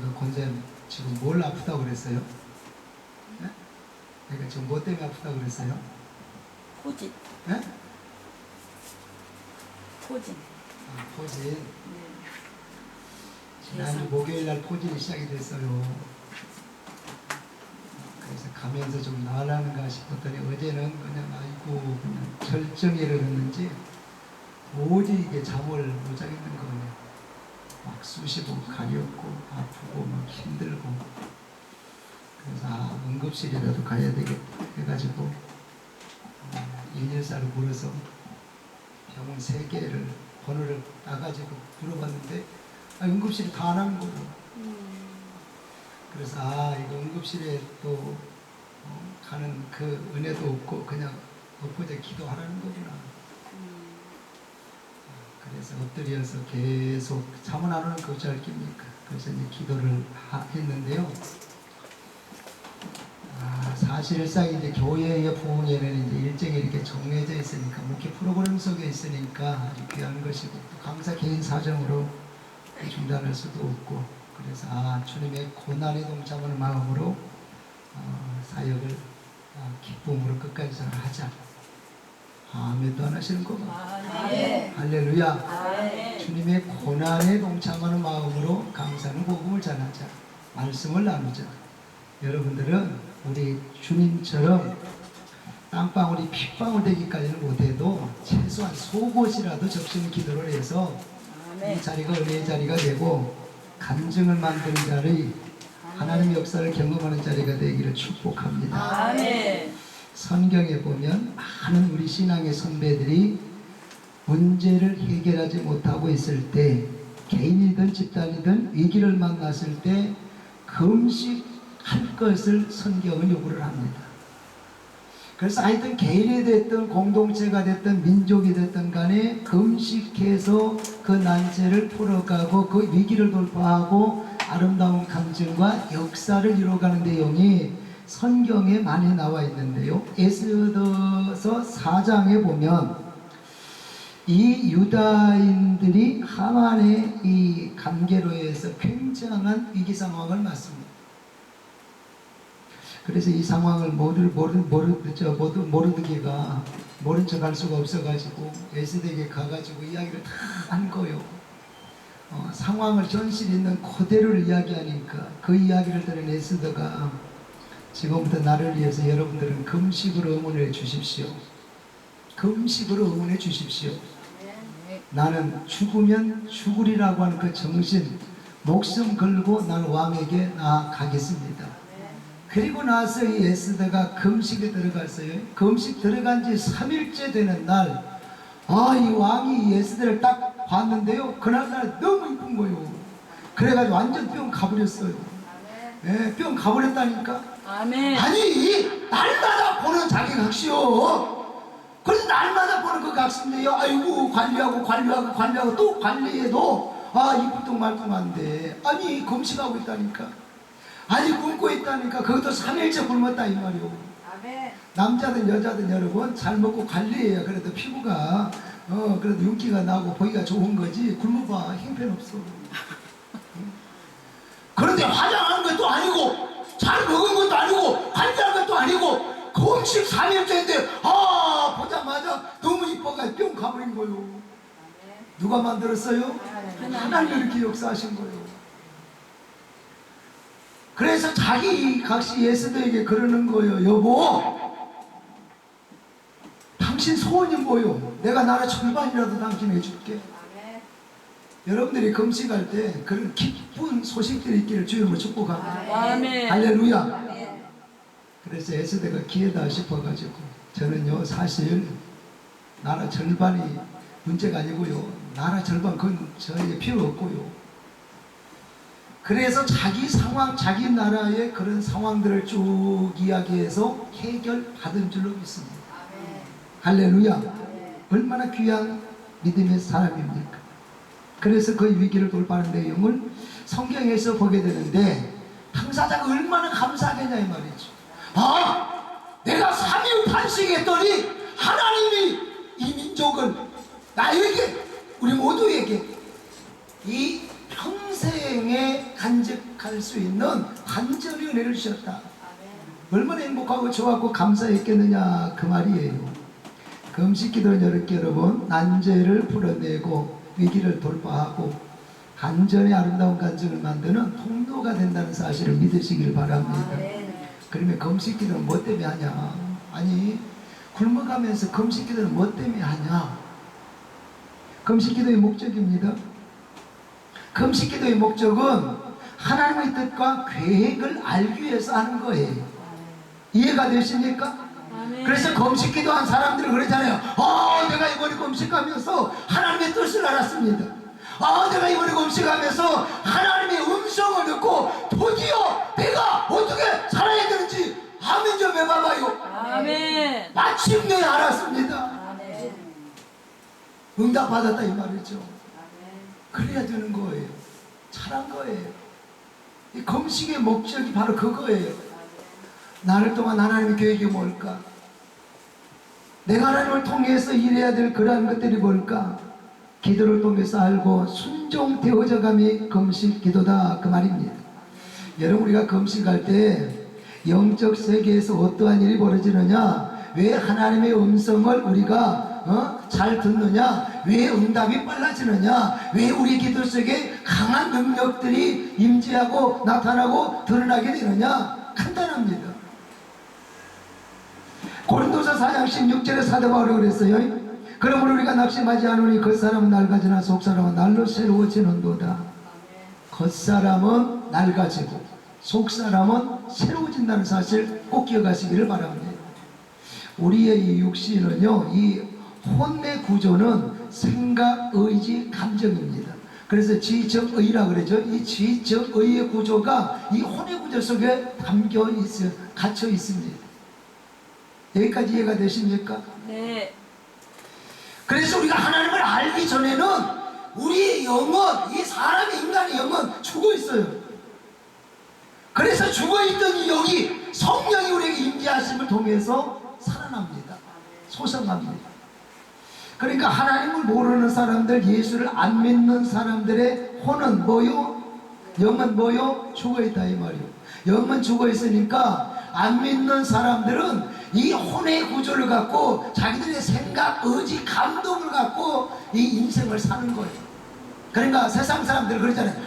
그 권사님 지금 뭘 아프다고 그랬어요? 네? 그러니까 지금 뭐 때문에 아프다고 그랬어요? 포진. 네? 포진. 아, 포진. 네. 지난주 목요일 날 포진이 시작이 됐어요. 그래서 가면서 좀 나으려는가 싶었더니 어제는 그냥 아이고 그냥 절정에 이르렀는지 도저히 이게 잠을 못 자겠는 거예요. 막 쑤시고 가렵고 아프고 막 힘들고 그래서 응급실이라도 가야 되겠다 해가지고 114를 물어서 병원 3개를 번호를 따가지고 물어봤는데 응급실이 다 안 하는 거예요. 그래서 이거 응급실에 또 가는 그 은혜도 없고 그냥 엎어져 기도하라는 거구나. 그래서 엎드려서 계속 잠은 안 오는 거 어찌할 깁니까? 그래서 이제 기도를 했는데요. 사실상 이제 교회의 부흥회는 이제 일정이 이렇게 정해져 있으니까 목회 프로그램 속에 있으니까 아주 귀한 것이고 또 강사 개인 사정으로 중단할 수도 없고 그래서 주님의 고난에 동참하는 마음으로 사역을 기쁨으로 끝까지 잘 하자. 아멘도 안 하시는 거고. 할렐루야. 주님의 고난에 동참하는 마음으로 감사하는 복음을 전하자. 말씀을 나누자. 여러분들은 우리 주님처럼 땀방울이 핏방울 되기까지는 못해도 최소한 속옷이라도 적신 기도를 해서 이 자리가 은혜의 자리가 되고 간증을 만드는 자리, 하나님의 역사를 경험하는 자리가 되기를 축복합니다. 아멘. 성경에 보면 많은 우리 신앙의 선배들이 문제를 해결하지 못하고 있을 때 개인이든 집단이든 위기를 만났을 때 금식할 것을 성경은 요구를 합니다. 그래서 하여튼 개인이 됐든 공동체가 됐든 민족이 됐든 간에 금식해서 그 난제를 풀어가고 그 위기를 돌파하고 아름다운 간증과 역사를 이루어가는 내용이 성경에 많이 나와 있는데요. 에스더서 4장에 보면 이 유다인들이 하만의 이 관계로 해서 굉장한 위기 상황을 맞습니다. 그래서 이 상황을 모르드게가 모른 척 할 수가 없어가지고 에스더에게 가가지고 이야기를 다 한 거예요. 상황을 전실 있는 그대로를 이야기하니까 그 이야기를 들은 에스더가 지금부터 나를 위해서 여러분들은 금식으로 응원해 주십시오. 금식으로 응원해 주십시오. 나는 죽으면 죽으리라고 하는 그 정신, 목숨 걸고 나는 왕에게 나아가겠습니다. 그리고 나서 이 에스더가 금식에 들어갔어요. 금식 들어간 지 3일째 되는 날, 이 왕이 이 에스더를 딱 봤는데요. 그날날 너무 이쁜 거예요. 그래가지고 완전 뿅 가버렸어요. 네, 뿅 가버렸다니까. 아멘. 아니, 날마다 보는 자기 각시요. 그래서 날마다 보는 그 각시인데요. 아이고, 관리하고 또 관리해도, 이쁘통 말통한데. 아니, 금식하고 있다니까. 아니, 굶고 있다니까. 그것도 3일째 굶었다, 이 말이요. 남자든 여자든 여러분, 잘 먹고 관리해야 그래도 피부가, 그래도 윤기가 나고 보기가 좋은 거지. 굶어봐, 형편없어. 그런데 화장하는 것도 아니고, 잘 먹은 것도 아니고, 관리한 것도 아니고, 금식 3일째인데, 보자마자 너무 이뻐가 뿅 가버린 거요. 누가 만들었어요? 하나님이 이렇게 역사하신 거예요. 그래서 자기 각시 에스더에게 그러는 거예요. 여보, 당신 소원이 뭐요? 내가 나라 절반이라도 당신에게 줄게. 여러분들이 금식할 때 그런 기쁜 소식들이 있기를 주님으로 축복합니다. 아멘. 할렐루야. 그래서 에스더가 기회다 싶어가지고 저는요 사실 나라 절반이 문제가 아니고요, 나라 절반 그건 저에게 필요 없고요. 그래서 자기 상황, 자기 나라의 그런 상황들을 쭉 이야기해서 해결받은 줄로 믿습니다. 할렐루야. 얼마나 귀한 믿음의 사람입니까? 그래서 그 위기를 돌파하는 내용을 성경에서 보게 되는데 당사자가 얼마나 감사하겠냐 이 말이죠. 내가 3일 탄식했더니 하나님이 이 민족을 나에게, 우리 모두에게 이 평생의 만족할 수 있는 완전히 은혜를 주셨다. 얼마나 행복하고 좋았고 감사했겠느냐 그 말이에요. 금식기도는 이렇게 여러분 난제를 풀어내고 위기를 돌파하고 간절히 아름다운 간증을 만드는 통로가 된다는 사실을 믿으시길 바랍니다. 그러면 금식기도는 뭐 때문에 하냐? 아니 굶어가면서 금식기도는 뭐 때문에 하냐? 금식기도의 목적입니다. 금식기도의 목적은 하나님의 뜻과 계획을 알기 위해서 하는 거예요. 이해가 되십니까? 그래서 금식기도한 사람들은 그러잖아요. 내가 이번에 금식하면서 하나님의 뜻을 알았습니다. 내가 이번에 금식하면서 하나님의 음성을 듣고 드디어 내가 어떻게 살아야 되는지 아멘 좀 해봐봐요. 아멘. 마침내 알았습니다. 응답받았다 이 말이죠. 그래야 되는 거예요. 잘한 거예요. 이 금식의 목적이 바로 그거예요. 나를 동안 하나님의 계획이 뭘까? 내가 하나님을 통해서 일해야 될 그러한 것들이 뭘까? 기도를 통해서 알고 순종되어져감이 금식 기도다 그 말입니다. 여러분 우리가 금식할 때 영적 세계에서 어떠한 일이 벌어지느냐? 왜 하나님의 음성을 우리가 잘 듣느냐? 왜 응답이 빨라지느냐? 왜 우리 기도 속에 강한 능력들이 임재하고 나타나고 드러나게 되느냐? 간단합니다. 고린도서 4장 16절에 사도 바울이 그랬어요. 그러므로 우리가 낙심하지 않으니 겉사람은 낡아지나 속사람은 날로 새로워지는도다. 겉사람은 낡아지고 속사람은 새로워진다는 사실 꼭 기억하시기를 바랍니다. 우리의 이 육신은요, 이 혼의 구조는 생각, 의지, 감정입니다. 그래서 지적의라 그러죠. 이 지적의의 구조가 이 혼의 구조 속에 담겨 있어요. 갇혀 있습니다. 여기까지 이해가 되십니까? 네. 그래서 우리가 하나님을 알기 전에는 우리의 영혼, 이 사람의 인간의 영혼 죽어 있어요. 그래서 죽어 있던 이 영이 성령이 우리에게 임재하심을 통해서 살아납니다. 소생합니다. 그러니까 하나님을 모르는 사람들, 예수를 안 믿는 사람들의 혼은 뭐요? 영은 뭐요? 죽어 있다 이 말이요. 영은 죽어 있으니까 안 믿는 사람들은 이 혼의 구조를 갖고 자기들의 생각, 의지, 감동을 갖고 이 인생을 사는 거예요. 그러니까 세상 사람들 그러잖아요.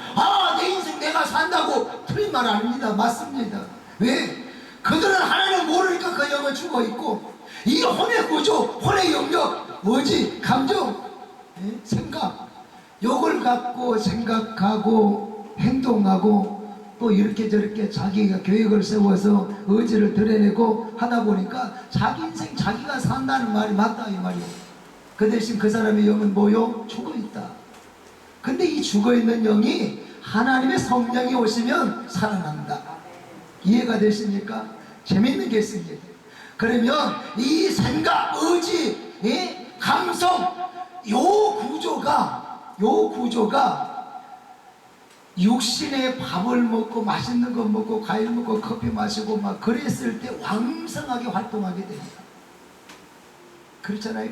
내 인생 내가 산다고. 틀린 말 아닙니다. 맞습니다. 왜? 그들은 하나님을 모르니까 그 영은 죽어 있고 이 혼의 구조, 혼의 영역, 의지, 감정, 생각 요걸 갖고 생각하고 행동하고 또 이렇게 저렇게 자기가 계획을 세워서 의지를 드러내고 하다 보니까 자기 인생 자기가 산다는 말이 맞다 이 말이에요. 그 대신 그 사람의 영은 뭐요? 죽어있다. 근데 이 죽어있는 영이 하나님의 성령이 오시면 살아난다. 이해가 되십니까? 재밌는 게 있습니다. 그러면 이 생각, 의지, 감성 요 구조가 육신의 밥을 먹고 맛있는 거 먹고 과일 먹고 커피 마시고 막 그랬을 때 왕성하게 활동하게 됩니다. 그렇잖아요?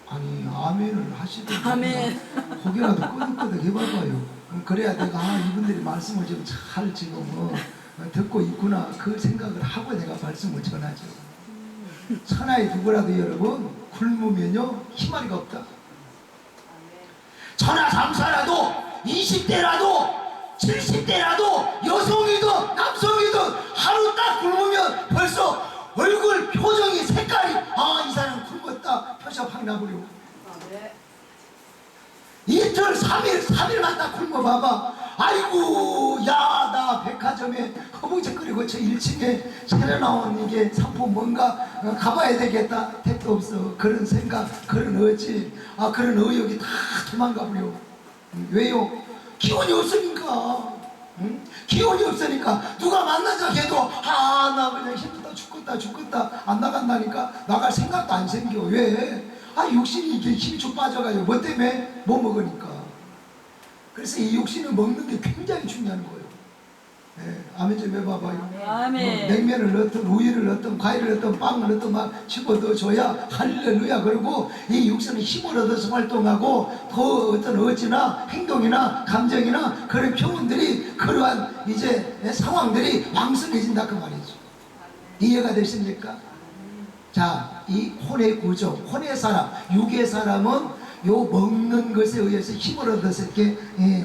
아니 아멘을 하시더니 아멘. 고개라도 끄덕끄덕 해봐봐요. 그래야 내가 이분들이 말씀을 좀 잘 지금 듣고 있구나 그 생각을 하고 내가 말씀을 전하죠. 천하의 누구라도 여러분 굶으면요 희망이가 없다. 천하 장사라도 20대라도 70대라도 여성이든 남성이든 하루 딱 굶으면 벌써 얼굴 표정이 색깔이 이 사람 굶었다 표정 확 나버려. 이틀 3일만 딱 굶어봐봐. 아이고 야 나 백화점에 허벅지거리고 저 1층에 새로 나온 이게 상품 뭔가 가봐야 되겠다. 택도 없어. 그런 생각 그런 의지 그런 의욕이 다 도망가버려. 왜요? 기운이 없으니까. 기운이 없으니까 누가 만나자 해도 나 그냥 힘들다 죽겠다 안 나간다니까. 나갈 생각도 안 생겨. 왜? 육신이 이게 힘이 쭉 빠져가지고 뭐 때문에? 못 먹으니까. 그래서 이 육신을 먹는 게 굉장히 중요한 거예요. 아멘 좀 해봐봐요. 아멘. 냉면을 넣든 우유를 넣든 과일을 넣든 빵을 넣든 막 집어넣어줘야 할렐루야. 그러고 이 육신은 힘을 얻어서 활동하고 더 어떤 어찌나 행동이나 감정이나 그런 표현들이 그러한 이제 상황들이 왕성해진다 그 말이죠. 이해가 되십니까? 자, 이 혼의 구조, 혼의 사람, 육의 사람은 요 먹는 것에 의해서 힘을 얻어서 이렇게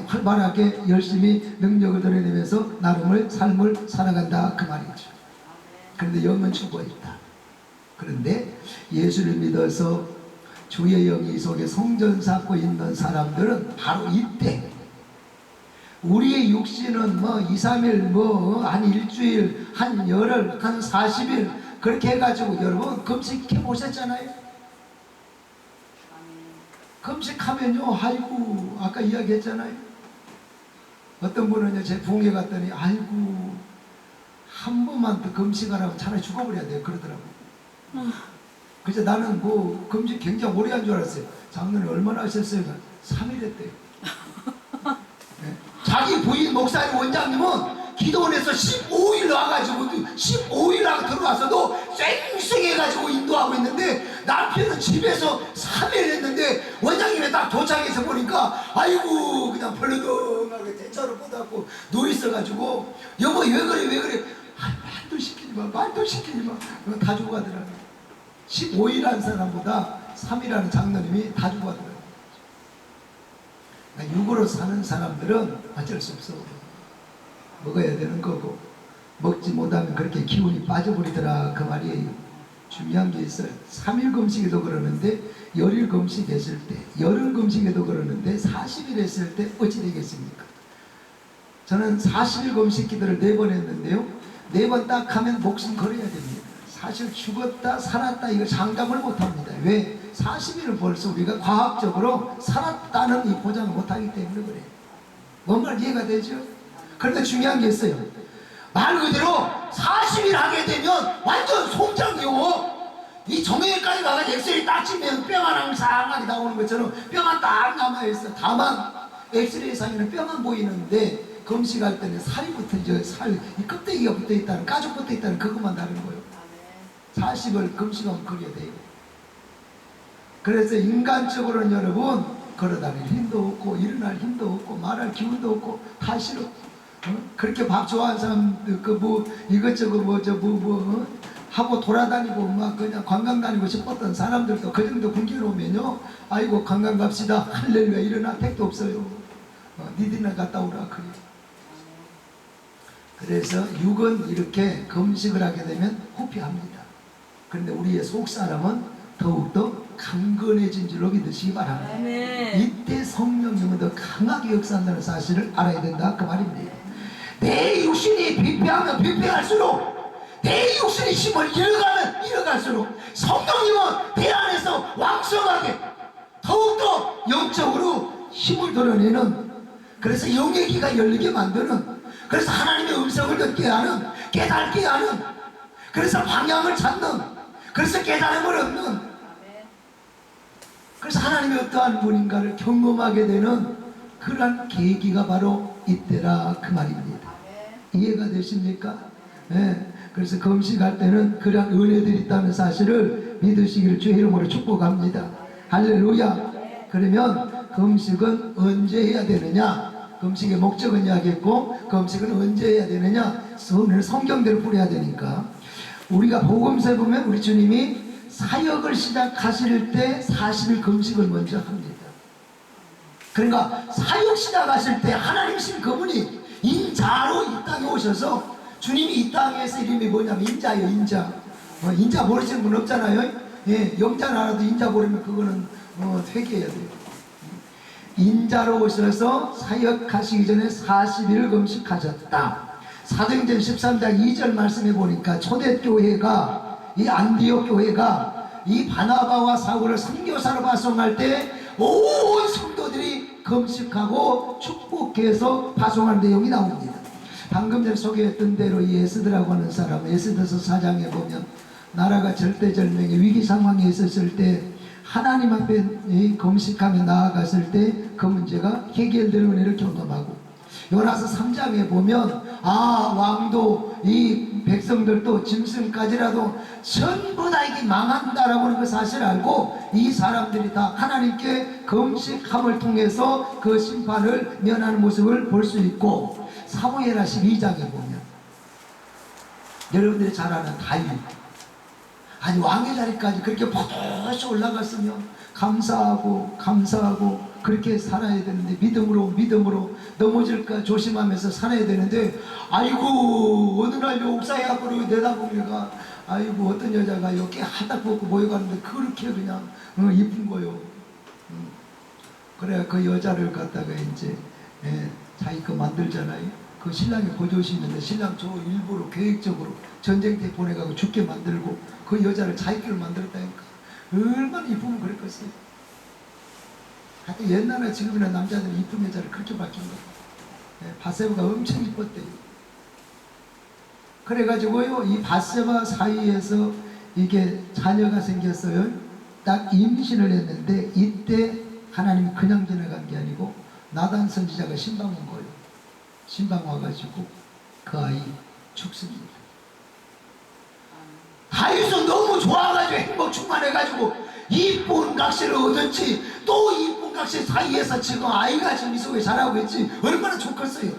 활발하게 열심히 능력을 드러내면서 나름의 삶을 살아간다 그 말이죠. 그런데 영은 죽어 있다. 그런데 예수를 믿어서 주의 영이 속에 성전 쌓고 있는 사람들은 바로 이때 우리의 육신은 뭐 2, 3일 한 일주일 한 열흘 한 40일 그렇게 해가지고 여러분 금식해 보셨잖아요. 금식하면요, 아이고, 아까 이야기했잖아요. 어떤 분은요, 제 부흥회 갔더니, 아이고, 한 번만 더 금식하라고 차라리 죽어버려야 돼요. 그러더라고요. 그래서 나는 뭐, 금식 굉장히 오래 한 줄 알았어요. 장로님 얼마나 하셨어요? 3일 했대요. 네. 자기 부인 목사님 원장님은 기도원에서 15일 와가지고 15일 하고 들어와서도 쌩쌩해가지고 인도하고 있는데 남편은 집에서 3일 했는데 원장님이 딱 도착해서 보니까 아이고 그냥 벌렁하게 대자로 뻗었고 누워있어가지고 여보 왜 그래 말도 시키지 마 다 죽어가더라고요. 15일 한 사람보다 3일 하는 장로님이 다 죽어가더라고요. 육으로 사는 사람들은 어쩔 수 없어. 먹어야 되는 거고 먹지 못하면 그렇게 기운이 빠져버리더라 그 말이에요. 중요한 게 있어요. 3일 금식에도 그러는데 열일 금식했을 때 열흘 금식에도 그러는데 40일 했을 때 어찌 되겠습니까? 저는 40일 금식 기도를 4번 했는데요 4번 딱 하면 목숨 걸어야 됩니다. 사실 죽었다 살았다 이거 장담을 못합니다. 왜? 40일은 벌써 우리가 과학적으로 살았다는 이 보장을 못하기 때문에 그래요. 뭔 말 이해가 되죠? 그런데 중요한 게 있어요. 말 그대로 40일 하게 되면 완전 송장이요. 이 정형외과에 가서 엑스레이 딱 찍으면 뼈 하나 상하게 나오는 것처럼 뼈만 딱 남아있어. 다만 엑스레이 상에는 뼈만 보이는데 금식할 때는 살이 붙어져. 이 껍데기가 붙어있다는 가죽 붙어있다는 그것만 다른 거예요. 40을 금식하면 그려야 돼요. 그래서 인간적으로는 여러분 걸어다닐 힘도 없고 일어날 힘도 없고 말할 기운도 없고 다 싫어. 그렇게 밥 좋아하는 사람들 이것저것 하고 돌아다니고 막 그냥 관광 다니고 싶었던 사람들도 그 정도 분기로우면요 아이고 관광 갑시다 할렐루야 일어나 택도 없어요. 니들이나 갔다 오라 그래요. 그래서 육은 이렇게 금식을 하게 되면 후피합니다. 그런데 우리의 속사람은 더욱더 강건해진 줄로 믿으시기 바랍니다. 아멘. 이때 성령님은 더 강하게 역사한다는 사실을 알아야 된다 그 말입니다. 내 육신이 비폐하면 비폐할수록 내 육신의 힘을 잃어가면 잃어갈수록 성령님은 내 안에서 왕성하게 더욱더 영적으로 힘을 드러내는 그래서 영의 귀가 열리게 만드는 그래서 하나님의 음성을 듣게 하는 깨닫게 하는 그래서 방향을 찾는 그래서 깨달음을 얻는 그래서 하나님이 어떠한 분인가를 경험하게 되는 그러한 계기가 바로 이때라 그 말입니다. 이해가 되십니까? 네. 그래서 금식할 때는 그러한 은혜들이 있다는 사실을 믿으시기를 주의 이름으로 축복합니다. 할렐루야. 그러면 금식은 언제 해야 되느냐? 금식의 목적은 이야기했고 금식은 언제 해야 되느냐? 오늘 성경대로 풀어야 되니까 우리가 복음서에 보면 우리 주님이 사역을 시작하실 때 40일 금식을 먼저 합니다. 그러니까 사역 시작하실 때 하나님이신 그분이 인자로 이 땅에 오셔서 주님이 이 땅에서 이름이 뭐냐면 인자예요. 인자. 인자 모르시는 분 없잖아요. 예, 영자는 알아도 인자 모르면 그거는 회개해야 돼요. 인자로 오셔서 사역하시기 전에 40일 금식하셨다. 사도행전 13장 2절 말씀해 보니까 초대교회가 이 안디옥 교회가 이 바나바와 사울을 선교사로 파송할 때 온 성도들이 금식하고 축복해서 파송한 내용이 나옵니다. 방금 전에 소개했던 대로 이 에스더라고 하는 사람 에스더서 4장에 보면 나라가 절대절명의 위기 상황에 있었을 때 하나님 앞에 금식하며 나아갔을 때 그 문제가 해결되는 은혜를 경험하고 요나서 3장에 보면 왕도 이 백성들도 짐승까지라도 전부 다 이게 망한다라고 하는 그 사실을 알고 이 사람들이 다 하나님께 금식함을 통해서 그 심판을 면하는 모습을 볼 수 있고, 사무엘하 12장에 보면 여러분들이 잘 아는 다윗, 아니 왕의 자리까지 그렇게 버젓이 올라갔으면 감사하고 그렇게 살아야 되는데, 믿음으로 넘어질까 조심하면서 살아야 되는데, 아이고 어느 날 옥사의 앞으로 내다보니까 아이고 어떤 여자가 이렇게 하다 벗고 모여가는데 그렇게 그냥 이쁜 거요. 그래 그 여자를 갖다가 이제 자기 거 만들잖아요. 그 신랑이 고조심인데 신랑 저 일부러 계획적으로 전쟁터에 보내가고 죽게 만들고 그 여자를 자기 걸 만들었다니까. 얼마나 이쁘면 그랬겠어요. 하여튼 옛날에 지금이나 남자들이 이쁜 여자를 그렇게 바뀐 거예요. 바세바가 엄청 이뻤대요. 그래가지고요, 이 바세바 사이에서 이게 자녀가 생겼어요. 딱 임신을 했는데 이때 하나님이 그냥 지나간 게 아니고 나단 선지자가 신방 온 거예요. 신방 와가지고 그 아이 죽습니다. 다윗은 너무 좋아가지고 행복 충만해가지고 이쁜 각시를 얻었지, 또 이쁜 각시 사이에서 지금 아이가 지금 이 속에 자라고 있지, 얼마나 좋겠어요.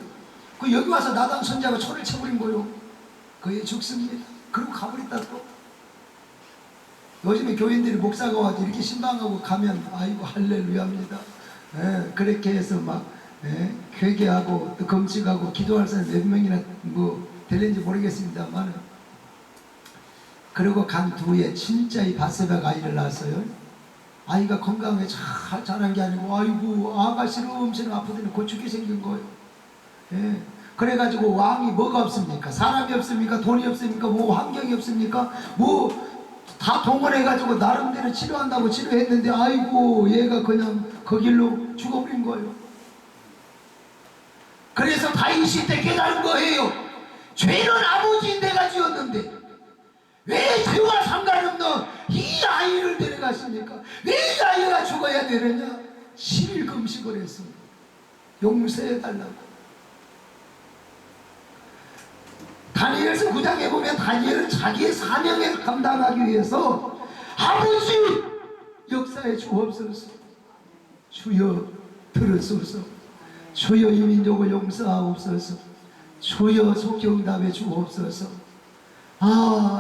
그 여기 와서 나단 선지자가 손을 쳐버린 거요. 그 애 죽습니다. 그리고 가버렸다. 또 요즘에 교인들이 목사가 와서 이렇게 신방하고 가면 아이고 할렐루야입니다. 그렇게 해서 막 회개하고 또 금식하고 기도할 사람 몇 명이나 뭐 될는지 모르겠습니다만, 그리고 간 뒤에 진짜 이 바세바가 아이를 낳았어요. 아이가 건강하게 잘 자란 게 아니고 아이고 아가 시름시름 아프더니 고추기 생긴 거예요. 그래가지고 왕이 뭐가 없습니까? 사람이 없습니까? 돈이 없습니까? 뭐 환경이 없습니까? 뭐 다 동원해가지고 나름대로 치료한다고 치료했는데 아이고 얘가 그냥 그 길로 죽어버린 거예요. 그래서 다윗이 때 깨달은 거예요. 죄는 아버지 내가 지었는데 왜 죄와 상관없는 이 아이를 데려갔습니까? 왜 이 아이가 죽어야 되느냐? 10일 금식을 했습니다. 용서해달라고. 다니엘서 9장에 보면 다니엘은 자기의 사명을 감당하기 위해서 아버지 역사에 주옵소서, 주여 들으소서, 주여 이 민족을 용서하옵소서, 주여 속경답에 주옵소서.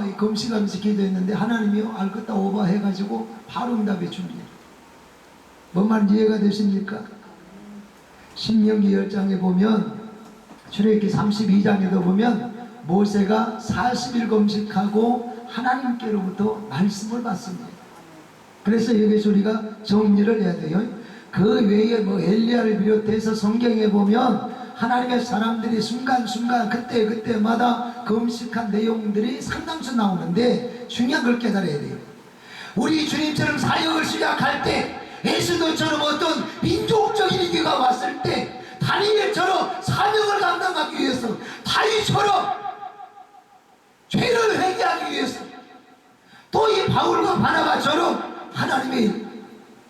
이 금식하면서 기도했는데 하나님이요 알겠다 오버해가지고 바로 응답해 줍니다. 뭔 말인지 이해가 되십니까? 신명기 10장에 보면, 출애굽기 32장에도 보면 모세가 40일 금식하고 하나님께로부터 말씀을 받습니다. 그래서 여기서 우리가 정리를 해야 돼요. 그 외에 뭐 엘리야를 비롯해서 성경에 보면 하나님의 사람들이 순간순간 그때마다 금식한 내용들이 상당수 나오는데, 중요한 걸 깨달아야 돼요. 우리 주님처럼 사역을 시작할 때 에스더처럼 어떤 민족적인 위기가 왔을 때, 다니엘처럼 사명을 감당하기 위해서, 다윗처럼 죄를 회개하기 위해서, 또 이 바울과 바나바처럼 하나님이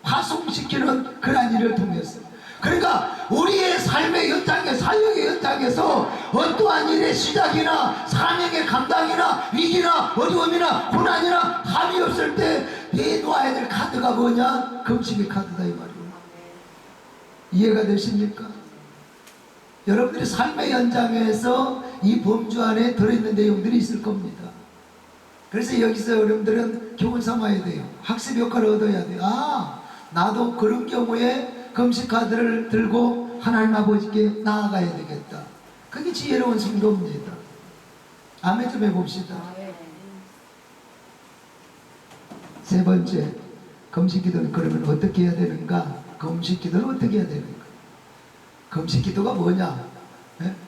파송시키는 그런 일을 통해서, 그러니까 우리의 삶의 현장에, 사역의 현장에서 어떠한 일의 시작이나 사명의 감당이나 위기나 어려움이나 고난이나 답이 없을 때 내놓아야 될 카드가 뭐냐? 금식의 카드다 이 말이에요. 이해가 되십니까? 여러분들이 삶의 현장에서 이 범주 안에 들어있는 내용들이 있을 겁니다. 그래서 여기서 여러분들은 교훈 삼아야 돼요. 학습 효과를 얻어야 돼요. 나도 그런 경우에 금식 카드를 들고 하나님 아버지께 나아가야 되겠다. 그게 지혜로운 성도입니다. 아멘 좀 해봅시다. 세 번째, 금식 기도는 그러면 어떻게 해야 되는가? 금식 기도는 어떻게 해야 되는가? 금식 기도가 뭐냐?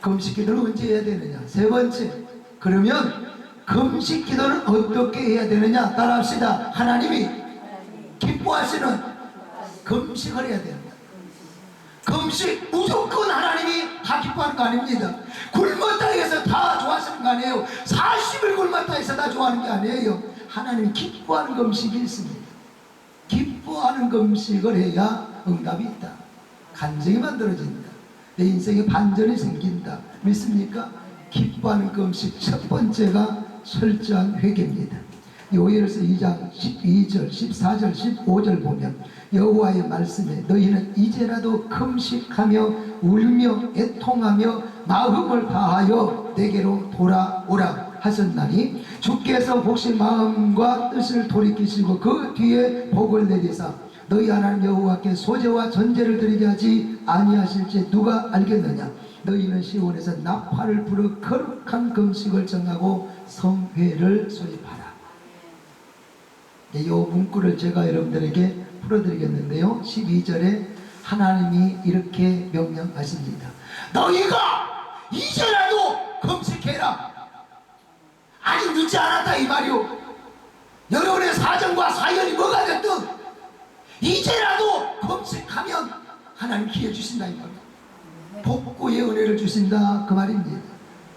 금식 기도를 언제 해야 되느냐? 세 번째, 그러면 금식 기도는 어떻게 해야 되느냐? 따라합시다. 하나님이 기뻐하시는 금식을 해야 됩니다. 금식 무조건 하나님이 다 기뻐하는 거 아닙니다. 굶었다 해서 다 좋아하시는 거 아니에요. 40일 굶었다 해서 다 좋아하는 게 아니에요. 하나님이 기뻐하는 금식이 있습니다. 기뻐하는 금식을 해야 응답이 있다. 간증이 만들어진다. 내 인생에 반전이 생긴다. 믿습니까? 기뻐하는 그 음식 첫 번째가 철저한 회개입니다. 요엘서 2장 12절, 14절, 15절 보면 여호와의 말씀에 너희는 이제라도 금식하며 울며 애통하며 마음을 다하여 내게로 돌아오라 하셨나니 주께서 혹시 마음과 뜻을 돌이키시고 그 뒤에 복을 내리사 너희 하나님 여호와께 소제와 전제를 드리게 하지 아니하실지 누가 알겠느냐. 너희는 시온에서 나팔을 불어 거룩한 금식을 정하고 성회를 소집하라. 이 문구를 제가 여러분들에게 풀어드리겠는데요. 12절에 하나님이 이렇게 명령하십니다. 너희가 이제라도 금식해라. 아직 늦지 않았다 이 말이오. 여러분의 사정과 사연이 뭐가 됐든 이제라도 금식하면 하나님 기회 주신다 이 말이오. 복구의 은혜를 주신다 그 말입니다.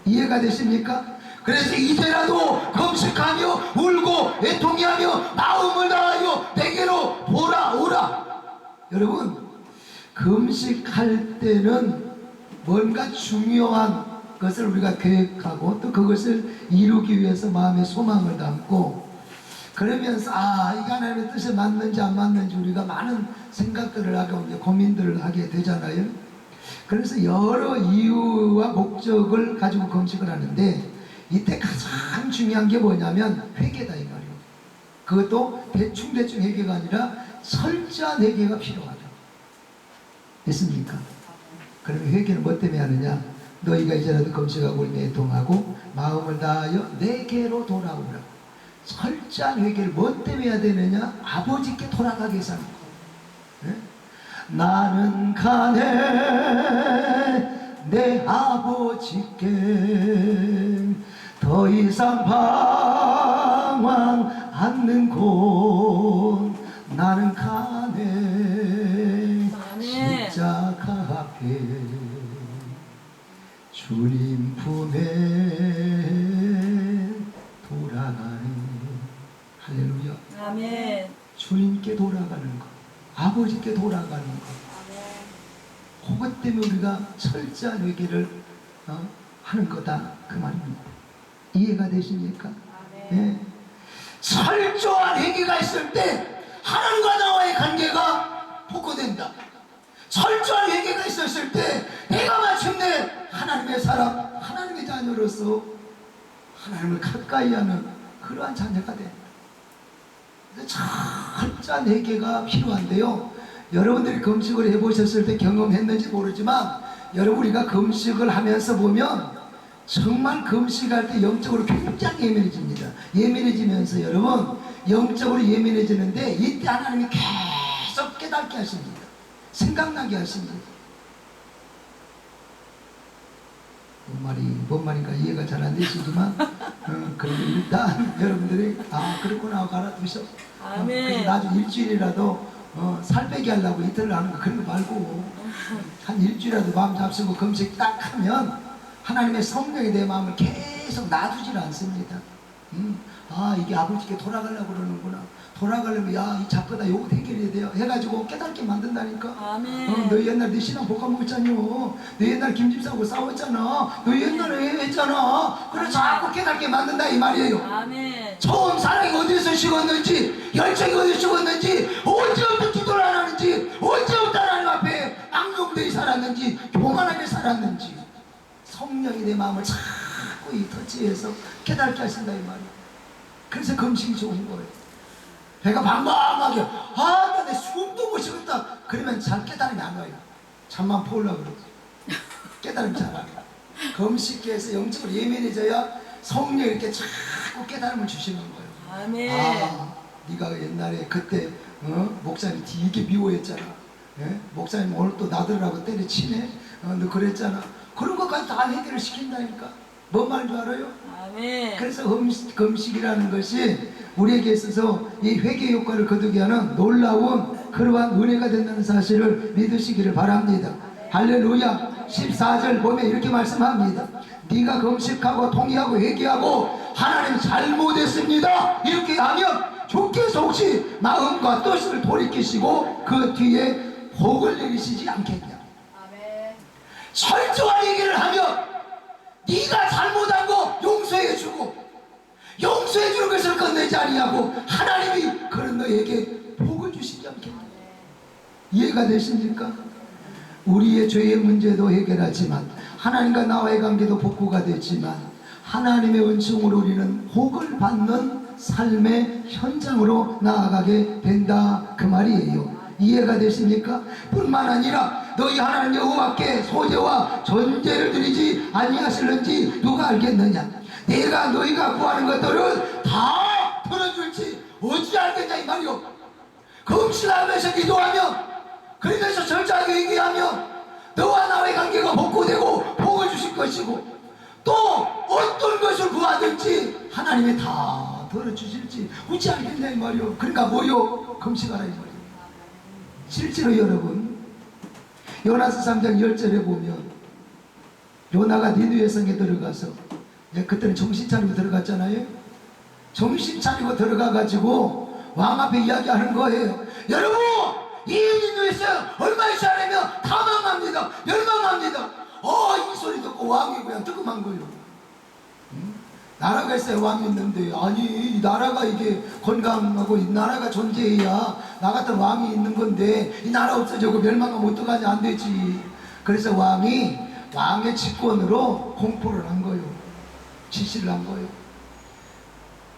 이해가 되십니까? 그래서 이제라도 금식하며 울고 애통해하며 마음을 다하여 내게로 돌아오라. 여러분 금식할 때는 뭔가 중요한 것을 우리가 계획하고 또 그것을 이루기 위해서 마음에 소망을 담고 그러면서 이게 하나님의 뜻에 맞는지 안 맞는지 우리가 많은 생각들을 하고 이제 고민들을 하게 되잖아요. 그래서 여러 이유와 목적을 가지고 금식을 하는데 이때 가장 중요한 게 뭐냐면 회개다 이 말이에요. 그것도 대충 회개가 아니라 철저한 회개가 필요하다. 됐습니까? 그러면 회개는 뭐 때문에 하느냐? 너희가 이제라도 금식하고 울며 애통하고 마음을 다하여 내게로 돌아오라. 철저한 회개를 뭐 때문에 해야 되느냐? 아버지께 돌아가기 위해서 하는 거예요. 네? 나는 가네 내 아버지께 더 이상 방황 않는 곳 나는 가네 십자가 앞에 주님 품에 돌아가네. 할렐루야. 아멘. 주님께 돌아가는 것, 아버지께 돌아가는 것, 그것 때문에 우리가 철저한 회개를 하는 거다 그 말입니다. 이해가 되십니까? 예. 철저한 회개가 있을 때 하나님과 나와의 관계가 복구된다. 철저한 회개가 있었을 때 내가 마침내 하나님의 사람, 하나님의 자녀로서 하나님을 가까이 하는 그러한 자녀가 된다. 철저한 회개가 필요한데요. 여러분들이 금식을 해보셨을 때 경험했는지 모르지만 여러분 우리가 금식을 하면서 보면 정말 금식할 때 영적으로 굉장히 예민해집니다. 예민해지면서 여러분 영적으로 예민해지는데 이때 하나님이 계속 깨닫게 하십니다. 생각나게 하십니다. 뭔 말인가 이해가 잘 안 되시지만 그러면 일단 여러분들이 그렇구나 하고 알아두셔. 아멘. 나중에 일주일이라도 살 빼게 하려고 이틀을 하는 거 그런 거 말고 한 일주일이라도 마음 잡수고 금식 딱 하면 하나님의 성령이 내 마음을 계속 놔두질 않습니다. 이게 아버지께 돌아가려고 그러는구나. 돌아가려면 이 작거다 요거 해결해야 돼요 해가지고 깨닫게 만든다니까. 아멘. 너 옛날 네 신랑 볶아 먹었잖여. 너 옛날 김집사하고 싸웠잖아. 너 옛날에 했잖아. 그래 자꾸 깨닫게 만든다 이 말이에요. 아멘. 처음 사랑이 어디서 식었는지 열정이 어디서 식었는지 언제부터 기도를 안 하는지 언제부터 하나님 앞에 앙용되이 살았는지 교만하게 살았는지 성령이 내 마음을 자꾸 이 터치해서 깨닫게 하신다 이 말이에요. 그래서 금식이 좋은 거예요. 배가 방방하게 나 내 숨도 못 쉬겠다 그러면 잘 깨달음이 안 와요. 잠만 포우려고 그러지. 깨달음이 잘 안 와요. 금식해서 영적으로 예민해져야 성령이 이렇게 자꾸 깨달음을 주시는 거예요. 아멘. 네가 옛날에 그때 목사님 되게 미워했잖아. 예? 목사님 오늘 또 나들으라고 때려치네. 너 그랬잖아. 그런 것까지 다 해결을 시킨다니까. 뭔 말인 줄 알아요? 아멘. 그래서 금식이라는 것이 우리에게 있어서 이 회개 효과를 거두게 하는 놀라운 그러한 은혜가 된다는 사실을 믿으시기를 바랍니다. 할렐루야. 14절 보면 이렇게 말씀합니다. 네가 금식하고 통회하고 회개하고 하나님 잘못했습니다 이렇게 하면 주께서 혹시 마음과 뜻을 돌이키시고 그 뒤에 복을 내리시지 않겠냐. 아멘. 철저한 얘기를 하면 네가 잘못 되지 아니하고 하나님이 그런 너에게 복을 주시지 않겠느냐. 이해가 되십니까? 우리의 죄의 문제도 해결하지만 하나님과 나와의 관계도 복구가 되지만 하나님의 은총으로 우리는 복을 받는 삶의 현장으로 나아가게 된다 그 말이에요. 이해가 되십니까? 뿐만 아니라 너희 하나님 여호와께 소제와 전제를 드리지 아니하실는지 누가 알겠느냐. 내가 너희가 구하는 것들을 다 들어줄지 어찌 알겠냐 이 말이요. 금식하면서 기도하며 그러면서 절제하게 얘기하며 너와 나의 관계가 복구되고 복을 주실 것이고 또 어떤 것을 구하든지 하나님이 다 들어주실지 어찌 알겠냐 이 말이요. 그러니까 뭐요? 금식하라 이 말이요. 실제로 여러분 요나서 3장 10절에 보면 요나가 니느웨 성에 들어가서 그때는 정신 차리고 들어갔잖아요. 정신 차리고 들어가 가지고 왕 앞에 이야기하는 거예요. 여러분 이 니느웨 성 얼마의 사람이면 다 망합니다. 멸망합니다. 이 소리 듣고 왕이 그냥 뜨끔한 거예요. 나라가 있어야 왕이 있는데 아니 이 나라가 이게 건강하고 이 나라가 존재해야 나 같은 왕이 있는 건데 이 나라 없어지고 멸망하면 어떡하지 안 되지. 그래서 왕이 왕의 직권으로 공포를 한 거예요. 지시를 한 거예요.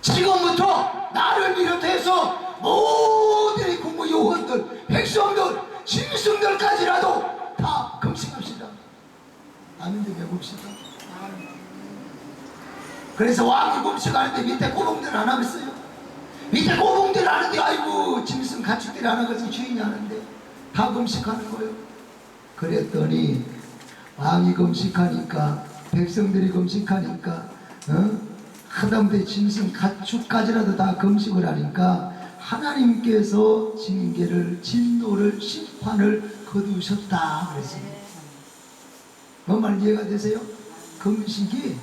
지금부터 나를 비롯해서 모든 이 국무 요원들 백성들 짐승들까지라도 다 금식합시다. 아멘데 배봅시다. 그래서 왕이 금식하는데 밑에 꼬봉들 안 하고 있어요. 밑에 꼬봉들 하는데 아이고 짐승 가축들이 안 하고서 주인이 하는데 다 금식하는 거예요. 그랬더니 왕이 금식하니까 백성들이 금식하니까 하다못해 짐승 가축까지라도 다 금식을 하니까 하나님께서 징계를 진노를 심판을 거두셨다 그랬습니다. 뭔 말인지 이해가 되세요? 금식이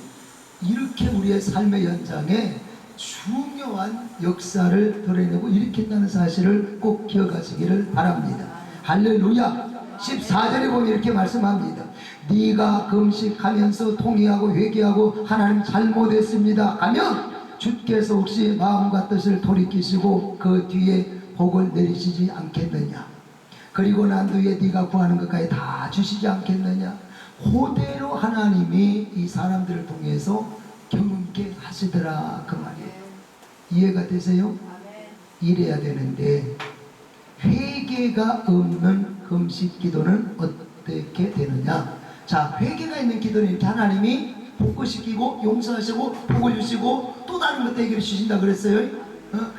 이렇게 우리의 삶의 현장에 중요한 역사를 드러내고 일으킨다는 사실을 꼭 기억하시기를 바랍니다. 할렐루야. 14절에 보면 이렇게 말씀합니다. 네가 금식하면서 통회하고 회개하고 하나님 잘못했습니다 하면 주께서 혹시 마음과 뜻을 돌이키시고 그 뒤에 복을 내리시지 않겠느냐. 그리고 난 뒤에 네가 구하는 것까지 다 주시지 않겠느냐. 그대로 하나님이 이 사람들을 통해서 경험케 하시더라 그 말이에요. 이해가 되세요? 이래야 되는데 회개가 없는 금식 기도는 어떻게 되느냐. 자, 회개가 있는 기도는 이렇게 하나님이 복구시키고 용서하시고 복을 주시고 또 다른 것도 해결해 주신다 그랬어요.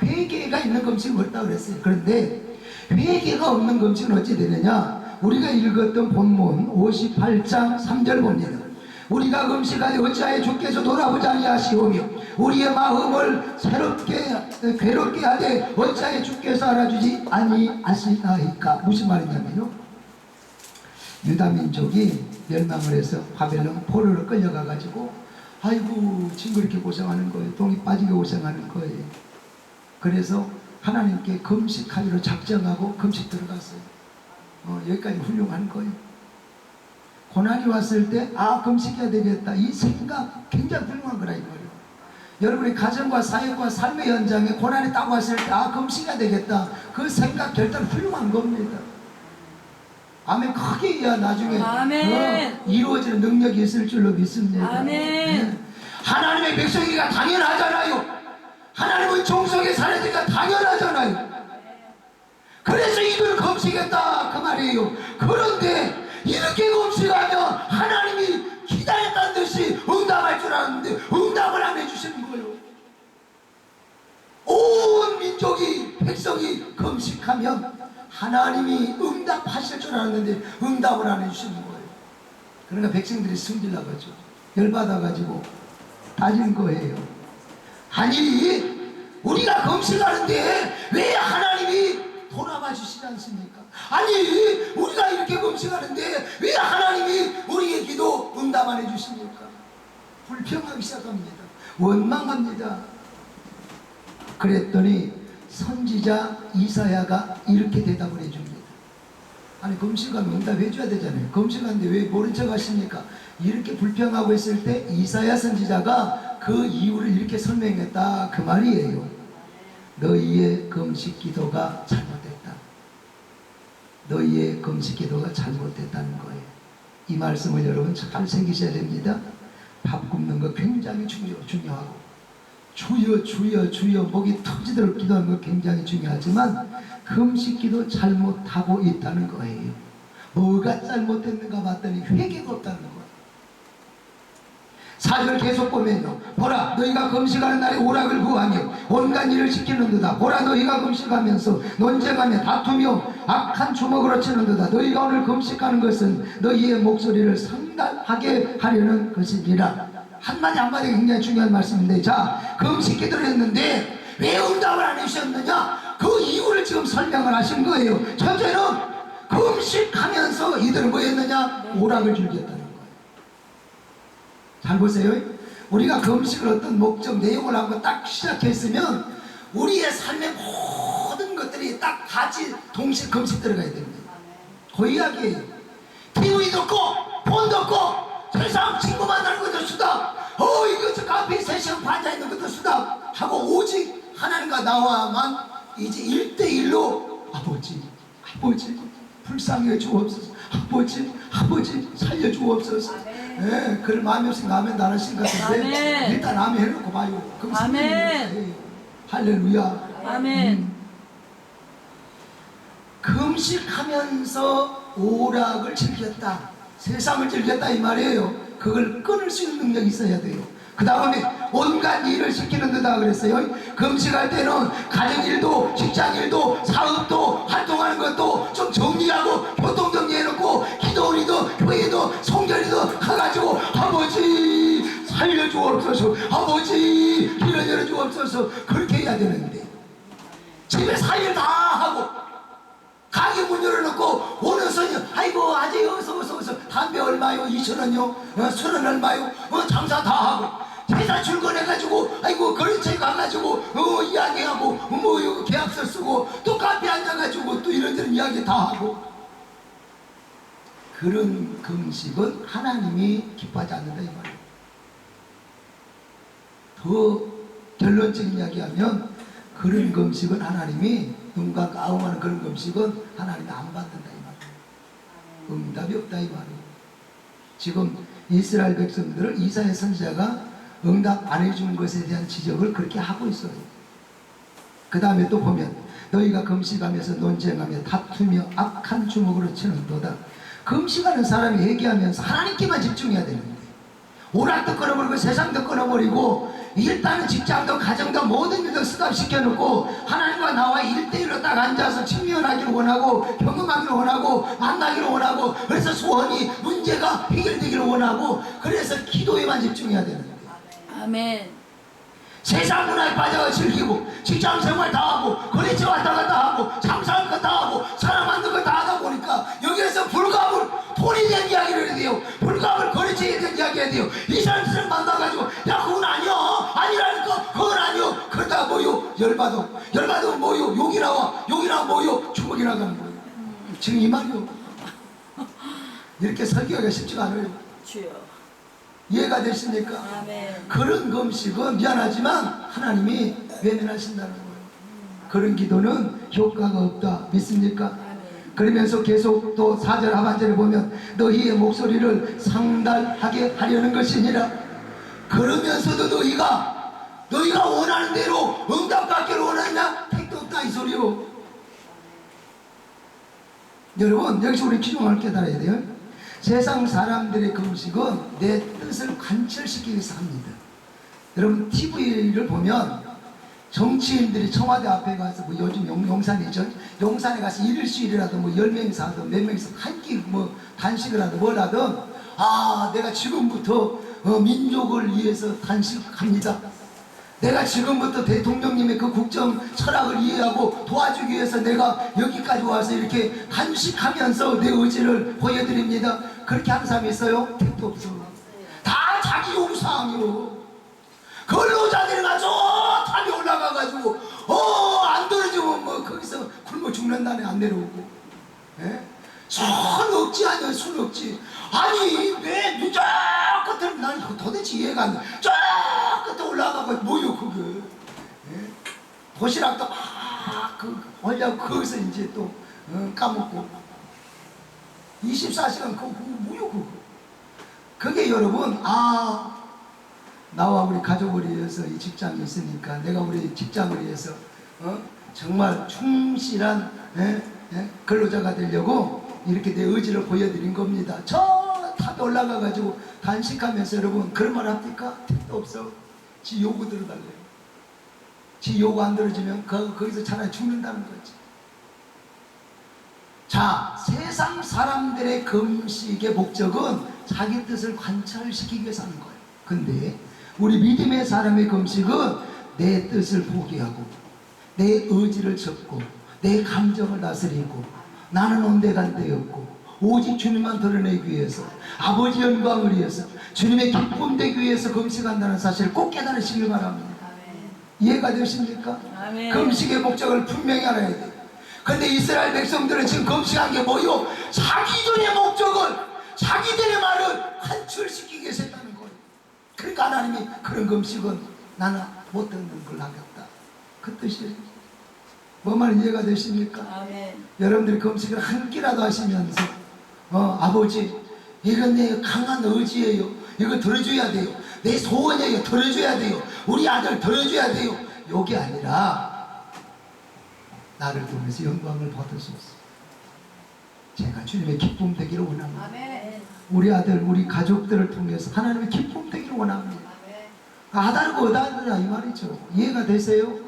회개가 있는 금식은 없다 그랬어요. 그런데 회개가 없는 금식은 어찌 되느냐. 우리가 읽었던 본문 58장 3절 봅니다. 우리가 금식하되 어찌하여 주께서 돌아보지 아니하시오며 우리의 마음을 괴롭게 하되 어찌하여 주께서 알아주지 아니하시나이까. 무슨 말이냐면요, 유다민족이 멸망을 해서 바벨론 포로로 끌려가 가지고 아이고 징그럽게 고생하는 거예요. 동이 빠지게 고생하는 거예요. 그래서 하나님께 금식하기로 작정하고 금식 들어갔어요. 여기까지 훌륭한 거예요. 고난이 왔을 때 금식해야 되겠다 이 생각 굉장히 훌륭한 거라 이 말이에요. 여러분의 가정과 사역과 삶의 현장에 고난이 딱 왔을 때 금식해야 되겠다 그 생각 결단 훌륭한 겁니다. 아멘. 크게 해야 나중에 이루어지는 능력이 있을 줄로 믿습니다. 아멘. 하나님의 백성이가 당연하잖아요. 하나님은 종속에 사는 데가 당연하잖아요. 그래서 이들 금식했다 그 말이에요. 그런데 이렇게 금식하면 하나님이 기다렸다는 듯이 응답할 줄 알았는데 응답을 안 해주시는 거예요. 온 민족이 백성이 금식하면 하나님이 응답하실 줄 알았는데 응답을 안 해주시는 거예요. 그러니까 백성들이 숨기려고 하죠. 열받아가지고 따진 거예요. 아니 우리가 금식하는데 왜 하나님이 돌아봐 주시지 않습니까? 아니 우리가 이렇게 금식하는데 왜 하나님이 우리의 기도 응답 안 해주십니까? 불평하기 시작합니다. 원망합니다. 그랬더니 선지자 이사야가 이렇게 대답을 해줍니다. 아니 금식하면 응답해 줘야 되잖아요. 금식하는데 왜 모른 척 하십니까? 이렇게 불평하고 있을 때 이사야 선지자가 그 이유를 이렇게 설명했다 그 말이에요. 너희의 금식 기도가 잘못됐다. 너희의 금식 기도가 잘못됐다는 거예요. 이 말씀을 여러분 잘 새기셔야 됩니다. 밥 굶는 거 굉장히 중요하고, 주여 주여 주여 목이 터지도록 기도하는 거 굉장히 중요하지만 금식 기도 잘못하고 있다는 거예요. 뭐가 잘못됐는가 봤더니 회개가 없다는 거예요. 4절 계속 보면요, 보라 너희가 금식하는 날에 오락을 구하며 온갖 일을 시키는도다. 보라 너희가 금식하면서 논쟁하며 다투며 악한 주먹으로 치는도다. 너희가 오늘 금식하는 것은 너희의 목소리를 상달하게 하려는 것이니라. 한마디 한마디가 굉장히 중요한 말씀인데, 자 금식 기도를 했는데 왜 응답을 안 해주셨느냐, 그 이유를 지금 설명을 하신 거예요. 첫째는 금식하면서 이들은 뭐 했느냐, 오락을 즐겼다는 거예요. 잘 보세요. 우리가 금식을 어떤 목적 내용을 하고 딱 시작했으면 우리의 삶의 모든 것들이 딱 같이 동시에 금식 들어가야 됩니다. 그 이야기예요. TV도 없고 폰도 없고 세상 친구 만나는 것도 수다, 이거 저 카페에 3시간 반 앉아있는 것도 수다 하고 오직 하나님과 나와만 이제 1대1로 아버지 불쌍해 주옵소서, 아버지 살려 주옵소서. 네, 그럴 마음이 없으면 아멘 안 하신 것 같은데 아멘. 일단 아멘 해놓고 봐요. 그럼 아멘. 할렐루야. 아멘. 금식하면서 오락을 즐겼다, 세상을 즐겼다 이 말이에요. 그걸 끊을 수 있는 능력이 있어야 돼요. 그 다음에 온갖 일을 시키는 데다 그랬어요. 금식할 때는 가정일도 직장일도 사업도 활동하는 것도 좀 정리하고 교통정리해놓고 기도리도 교회도 성전이도 가가지고 아버지 살려주옵소서, 아버지 길 열어주옵소서, 그렇게 해야 되는데 집에 사일 다 하고 가게 문 열어놓고 오는 손이 아이고 아재 어서 담배 얼마요? 2,000원요? 술은 얼마요? 장사 다 하고 회사 출근해가지고 아이고 거래처에 가가지고 이야기하고 뭐 계약서 쓰고 또 카페 앉아가지고 또 이런저런 이야기 다 하고, 그런 금식은 하나님이 기뻐하지 않는다 이 말이에요. 더 결론적인 이야기하면 그런 금식은 하나님이 눈과 까움하는 그런 금식은 하나님이 안 받는다 이 말이에요. 응답이 없다 이 말이에요. 지금 이스라엘 백성들을 이사야 선지자가 응답 안 해주는 것에 대한 지적을 그렇게 하고 있어요. 그 다음에 또 보면 너희가 금식하면서 논쟁하며 다투며 악한 주먹으로 치는도다. 금식하는 사람이 얘기하면서 하나님께만 집중해야 되는데 오락도 끊어버리고 세상도 끊어버리고 일단은 직장도 가정도 모든 일도 스탑시켜놓고 하나님과 나와 1대1로 딱 앉아서 친밀하기를 원하고 경험하기를 원하고 만나기를 원하고, 그래서 소원이 문제가 해결되기를 원하고, 그래서 기도에만 집중해야 되는데 아멘. 세상 문화에 빠져가 즐기고 직장생활 다 하고 거래처 왔다 갔다 하고 장사할 거 다 하고 사람 만든 거 다 하다 보니까 여기에서 불가불 돈에 대한 이야기를 해야 돼요. 불가불 거래처에 대한 이야기 해야 돼요. 이 사람 만나가지고 야 그건 아니야 아니라니까 그건 아니요, 그러다가 뭐요 열받아 뭐요 욕이 나와 뭐요 주먹이 나가는 거예요. 지금 이 말이요. 이렇게 설교하기가 쉽지가 않아요. 주여. 이해가 되십니까? 아멘. 그런 금식은 미안하지만 하나님이 외면하신다는 거예요. 그런 기도는 효과가 없다. 믿습니까? 아멘. 그러면서 계속 또 4절 하반절에 보면 너희의 목소리를 상달하게 하려는 것이니라. 그러면서도 너희가 원하는 대로 응답받기를 원하냐? 택도 없다 이 소리요. 여러분 여기서 우리 기종을 깨달아야 돼요. 세상 사람들의 금식은 내 뜻을 관철시키기 위해서 합니다. 여러분 TV를 보면 정치인들이 청와대 앞에 가서 뭐 요즘 용산이죠. 용산에 가서 일일수일이라도 뭐 10명이서 하든 몇 명이서 한 끼 뭐 단식을 하든 뭘 하든 내가 지금부터 민족을 위해서 단식합니다. 내가 지금부터 대통령님의 그 국정 철학을 이해하고 도와주기 위해서 내가 여기까지 와서 이렇게 단식하면서 내 의지를 보여드립니다. 그렇게 하는 사람이 있어요? 택도 없어. 다 자기 요구사항이요. 근로자들이 가서 탑에 올라가가지고 안 떨어지면 뭐 거기서 굶어 죽는다네 안 내려오고. 손 없지 아니야 손 없지. 아니 왜 누적 끝에 난 도대체 이해가 안 돼. 쫙 끝에 올라가고 뭐요 그게. 도시락도 막 하려고 거기서 이제 또 까먹고 24시간 그거 뭐요 그거. 그게 여러분 나와 우리 가족을 위해서 이 직장이 있으니까 내가 우리 직장을 위해서 정말 충실한 근로자가 되려고 이렇게 내 의지를 보여드린 겁니다. 저 탑에 올라가 가지고 단식하면서 여러분 그런 말 합니까? 택도 없어. 지 요구 들어달래요. 지 요구 안 들어주면 거기서 차라리 죽는다는 거지. 자, 세상 사람들의 금식의 목적은 자기 뜻을 관철시키기 위해서 하는 거예요. 근데 우리 믿음의 사람의 금식은 내 뜻을 포기하고 내 의지를 접고 내 감정을 다스리고 나는 온데간데 없고 오직 주님만 드러내기 위해서 아버지 영광을 위해서 주님의 기쁨 되기 위해서 금식한다는 사실을 꼭 깨달으시길 바랍니다. 이해가 되십니까? 아멘. 금식의 목적을 분명히 알아야 돼요. 근데 이스라엘 백성들은 지금 금식한 게 뭐요? 자기들의 목적을 자기들의 말을 관철시키기 위해서 했다는 거예요. 그러니까 하나님이 그런 금식은 나는 못 듣는 걸 하겠다. 그 뜻이에요. 뭐 말 이해가 되십니까? 아멘. 여러분들이 금식을 한 끼라도 하시면서 아버지 이건 내 강한 의지예요. 이거 들어줘야 돼요. 내 소원이에요. 들어줘야 돼요. 우리 아들 들어줘야 돼요. 요게 아니라 나를 통해서 영광을 받으소서. 제가 주님의 기쁨 되기를 원합니다. 아멘. 우리 아들 우리 가족들을 통해서 하나님의 기쁨 되기를 원합니다. 아다르고 어다르라 이 말이죠. 이해가 되세요?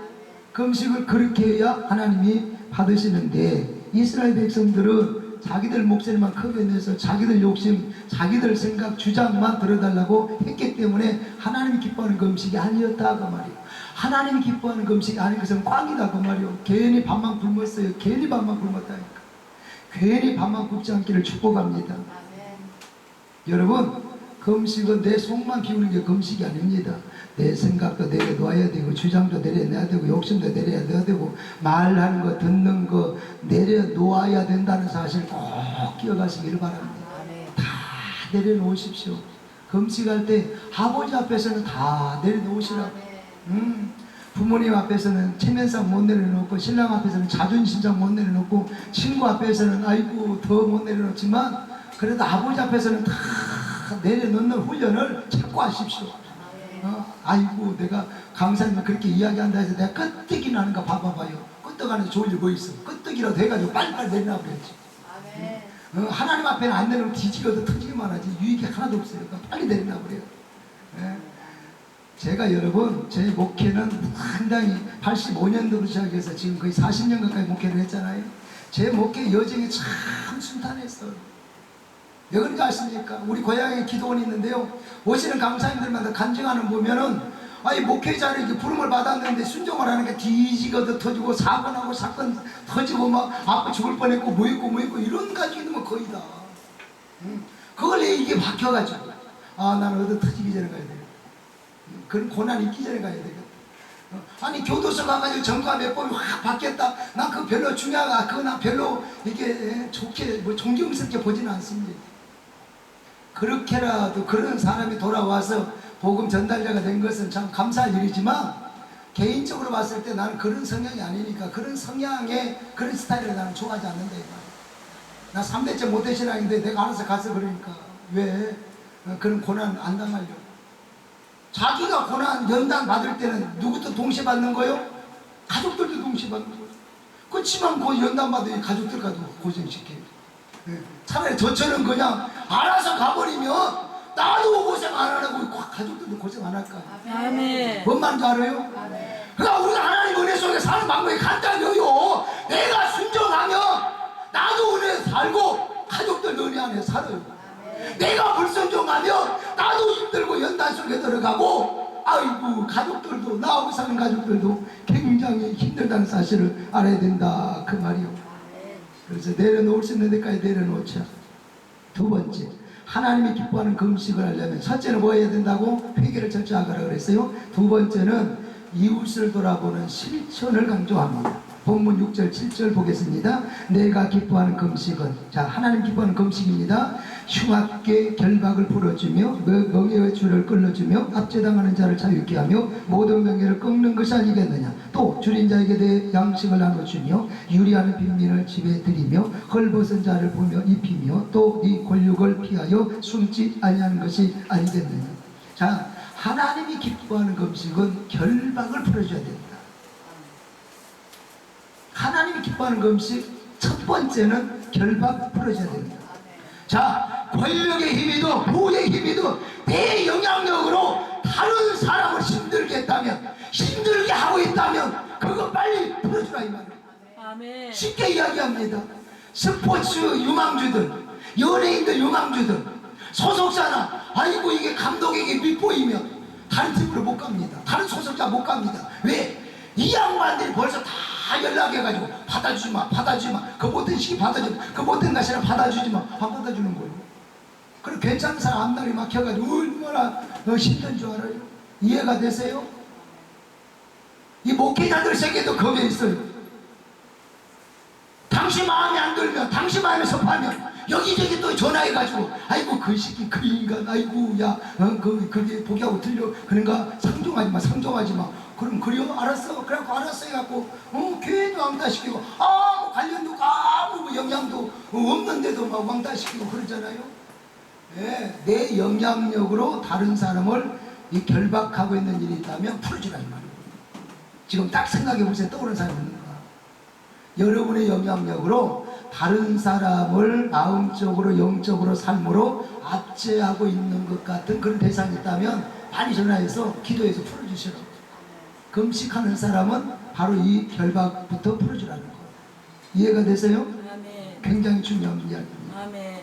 금식을 그렇게 해야 하나님이 받으시는데 이스라엘 백성들은 자기들 목소리만 크게 내서 자기들 욕심, 자기들 생각, 주장만 들어달라고 했기 때문에 하나님이 기뻐하는 금식이 아니었다 그 말이에요. 하나님이 기뻐하는 금식이 아닌 것은 꽝이다 그 말이에요. 괜히 밥만 굶었어요. 괜히 밥만 굶었다니까. 괜히 밥만 굶지 않기를 축복합니다. 여러분 금식은 내 속만 비우는 게 금식이 아닙니다. 내 생각도 내려놓아야 되고 주장도 내려놔야 되고 욕심도 내려놔야 되고 말하는 거 듣는 거 내려놓아야 된다는 사실 꼭 기억하시기를 바랍니다. 다 내려놓으십시오. 금식할 때 아버지 앞에서는 다 내려놓으시라고. 부모님 앞에서는 체면상 못 내려놓고 신랑 앞에서는 자존심상 못 내려놓고 친구 앞에서는 아이고 더 못 내려놓지만 그래도 아버지 앞에서는 다 내려놓는 훈련을 자꾸 하십시오. 아이고 내가 강사님 그렇게 이야기한다 해서 내가 끄떡이 나는가 봐봐요. 끄떡 안에 좋은 일 뭐 있어. 끄떡이라도 해가지고 빨리빨리 내려놔 버렸지. 하나님 앞에는 안 내려놓으면 뒤지고도 터지기만 하지 유익이 하나도 없어요. 그러니까 빨리 내려놔 버려요. 제가 여러분 제 목회는 상당히 85년도로 시작해서 지금 거의 40년 가까이 목회를 했잖아요. 제 목회 여정이 참 순탄했어요. 왜 그런지 아십니까? 우리 고향에 기도원이 있는데요. 오시는 강사님들마다 간증하는 보면은 아니 목회자를 이렇게 부름을 받았는데 순종을 하는 게 뒤지고도 터지고 사고 나고 사건 터지고 막 아빠 죽을 뻔했고 뭐 있고 이런 가지고 거의 다. 그걸 이게 박혀가지고 나는 얻어 터지기 전에 가야 되겠다. 그런 고난이 있기 전에 가야 되겠다. 아니 교도소 가가지고 전과 몇 번 확 바뀌었다. 난 그거 별로 중요하다. 그거 난 별로 이게 좋게 뭐 존경스럽게 보지는 않습니다. 그렇게라도 그런 사람이 돌아와서 복음 전달자가 된 것은 참 감사할 일이지만 개인적으로 봤을 때 나는 그런 성향이 아니니까 그런 성향의 그런 스타일을 나는 좋아하지 않는다 이 말이야. 나 3대째 모태신앙인데 내가 알아서 가서 그러니까 왜 그런 고난 안 당하려고. 자기가 고난 연단 받을 때는 누구도 동시에 받는 거요? 가족들도 동시에 받는 거요. 그렇지만 그 연단 받으니 가족들까지 고생시켜요. 차라리 저처럼 그냥 알아서 가버리면 나도 고생 안 하고 가족들도 고생 안 할까. 아멘. 뭔 말인지 알아요? 그러니까 우리가 하나님 은혜 속에 사는 방법이 간단해요. 내가 순종하면 나도 은혜 살고 가족들도 은혜 안에 살아요. 내가 불순종하면 나도 힘들고 연단 속에 들어가고 아이고 가족들도 나하고 사는 가족들도 굉장히 힘들다는 사실을 알아야 된다 그 말이요. 그래서 내려놓을 수 있는 데까지 내려놓자. 두 번째, 하나님이 기뻐하는 금식을 하려면 첫째는 뭐 해야 된다고? 회개를 철저하라 그랬어요. 두 번째는 이웃을 돌아보는 실천을 강조합니다. 본문 6절 7절 보겠습니다. 내가 기뻐하는 금식은, 자 하나님 기뻐하는 금식입니다. 흉악게 결박을 풀어주며 멍에의 줄을 끌어주며 압제당하는 자를 자유케 하며 모든 명예를 꺾는 것이 아니겠느냐. 또 줄인 자에게 대해 양식을 나눠주며 유리하는 빈민을 집에 들이며 헐벗은 자를 보며 입히며 또 네 권력을 피하여 숨지 아니하는 것이 아니겠느냐. 자, 하나님이 기뻐하는 음식은 결박을 풀어줘야 된다. 하나님이 기뻐하는 음식 첫 번째는 결박 풀어줘야 된다. 자, 권력의 힘이든 부의 힘이든 내 영향력으로 다른 사람을 힘들게 했다면, 힘들게 하고 있다면 그거 빨리 풀어주라 이 말이에요. 아멘. 쉽게 이야기합니다. 스포츠 유망주들, 연예인들 유망주들, 소속사나 아이고 이게 감독에게 밑보이면 다른 팀으로 못 갑니다. 다른 소속사 못 갑니다. 왜? 이 양반들이 벌써 다 연락해가지고 받아주지마, 받아주지마, 그 못된 시기 받아주지마, 그 못된 가시나 받아주지마, 안 받아주는 거예요. 그리고 괜찮은 사람 앞날이 막혀가지고 얼마나 힘든 줄 알아요? 이해가 되세요? 이 목회자들 세계도 거기에 있어요. 당신 마음에 안 들면, 당신 마음에 섭하면 여기저기 또 전화해가지고 아이고 그 시기 그 인간 아이고 야 그게 보기하고 틀려 그런가 상종하지마, 상종하지마. 그럼 그래요? 알았어. 그래갖고 알았어 해갖고 교회도 왕따시키고 아무 관련도 아무 영향도 없는데도 막 왕따시키고 그러잖아요. 네, 내 영향력으로 다른 사람을 이 결박하고 있는 일이 있다면 풀어주라 이 말이에요. 지금 딱 생각해보세요. 떠오르는 사람이 있는가? 여러분의 영향력으로 다른 사람을 마음적으로 영적으로 삶으로 압제하고 있는 것 같은 그런 대상이 있다면 많이 전화해서 기도해서 풀어주시라고. 금식하는 사람은 바로 이 결박부터 풀어주라는 거예요. 이해가 되세요? 아멘. 굉장히 중요한 이야기입니다. 아멘.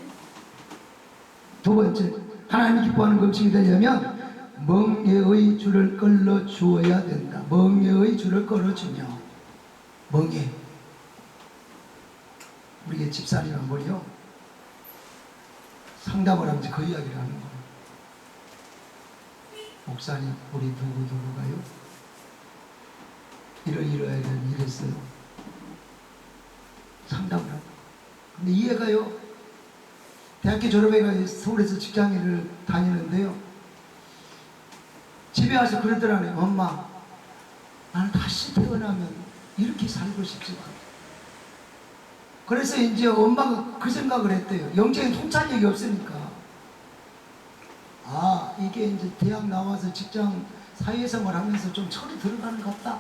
두 번째, 하나님이 기뻐하는 금식이 되려면 멍에의 줄을 끌어 주어야 된다. 멍에의 줄을 끌어주며, 멍에. 우리의 집사님은 뭐요? 상담을 하면서 그 이야기를 하는 거예요. 목사님, 우리 누구누구가요? 이러이러해야 이랬어요. 상담을 하고. 근데 이해가요? 대학교 졸업해가지고 서울에서 직장인을 다니는데요. 집에 와서 그러더라고요. 엄마, 나는 다시 태어나면 이렇게 살고 싶지 않아. 그래서 이제 엄마가 그 생각을 했대요. 영적인 통찰력이 없으니까. 아, 이게 이제 대학 나와서 직장 사회생활 하면서 좀 철이 들어가는 것 같다.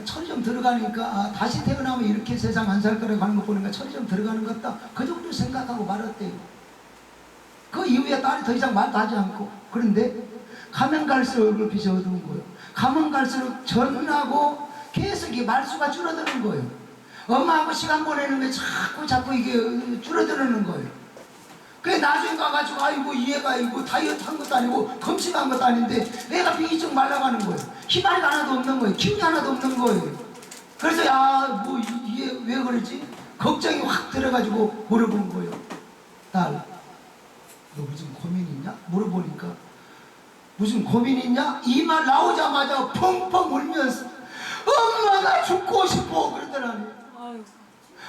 철이 좀 들어가니까 다시 태어나면 이렇게 세상 안 살 거라고 하는 거 보니까 철이 좀 들어가는 것 같다. 그 정도 생각하고 말았대요. 그 이후에 딸이 더 이상 말도 하지 않고. 그런데 가면 갈수록 얼굴 빛이 어두운 거예요. 가면 갈수록 전하고 계속 이 말수가 줄어드는 거예요. 엄마하고 시간 보내는 게 자꾸 이게 줄어드는 거예요. 그래 나중에 가가지고 아이고 얘가 이거 다이어트 한 것도 아니고 금식한 것도 아닌데 애가 비기쩍 말라가는 거예요. 희망이 하나도 없는 거예요. 기운이 하나도 없는 거예요. 그래서 야 뭐 이게 왜 그러지? 걱정이 확 들어가지고 물어본 거예요. 딸, 너 무슨 고민 있냐? 물어보니까 무슨 고민 있냐? 이 말 나오자마자 펑펑 울면서 엄마 나 죽고 싶어 그러더라니.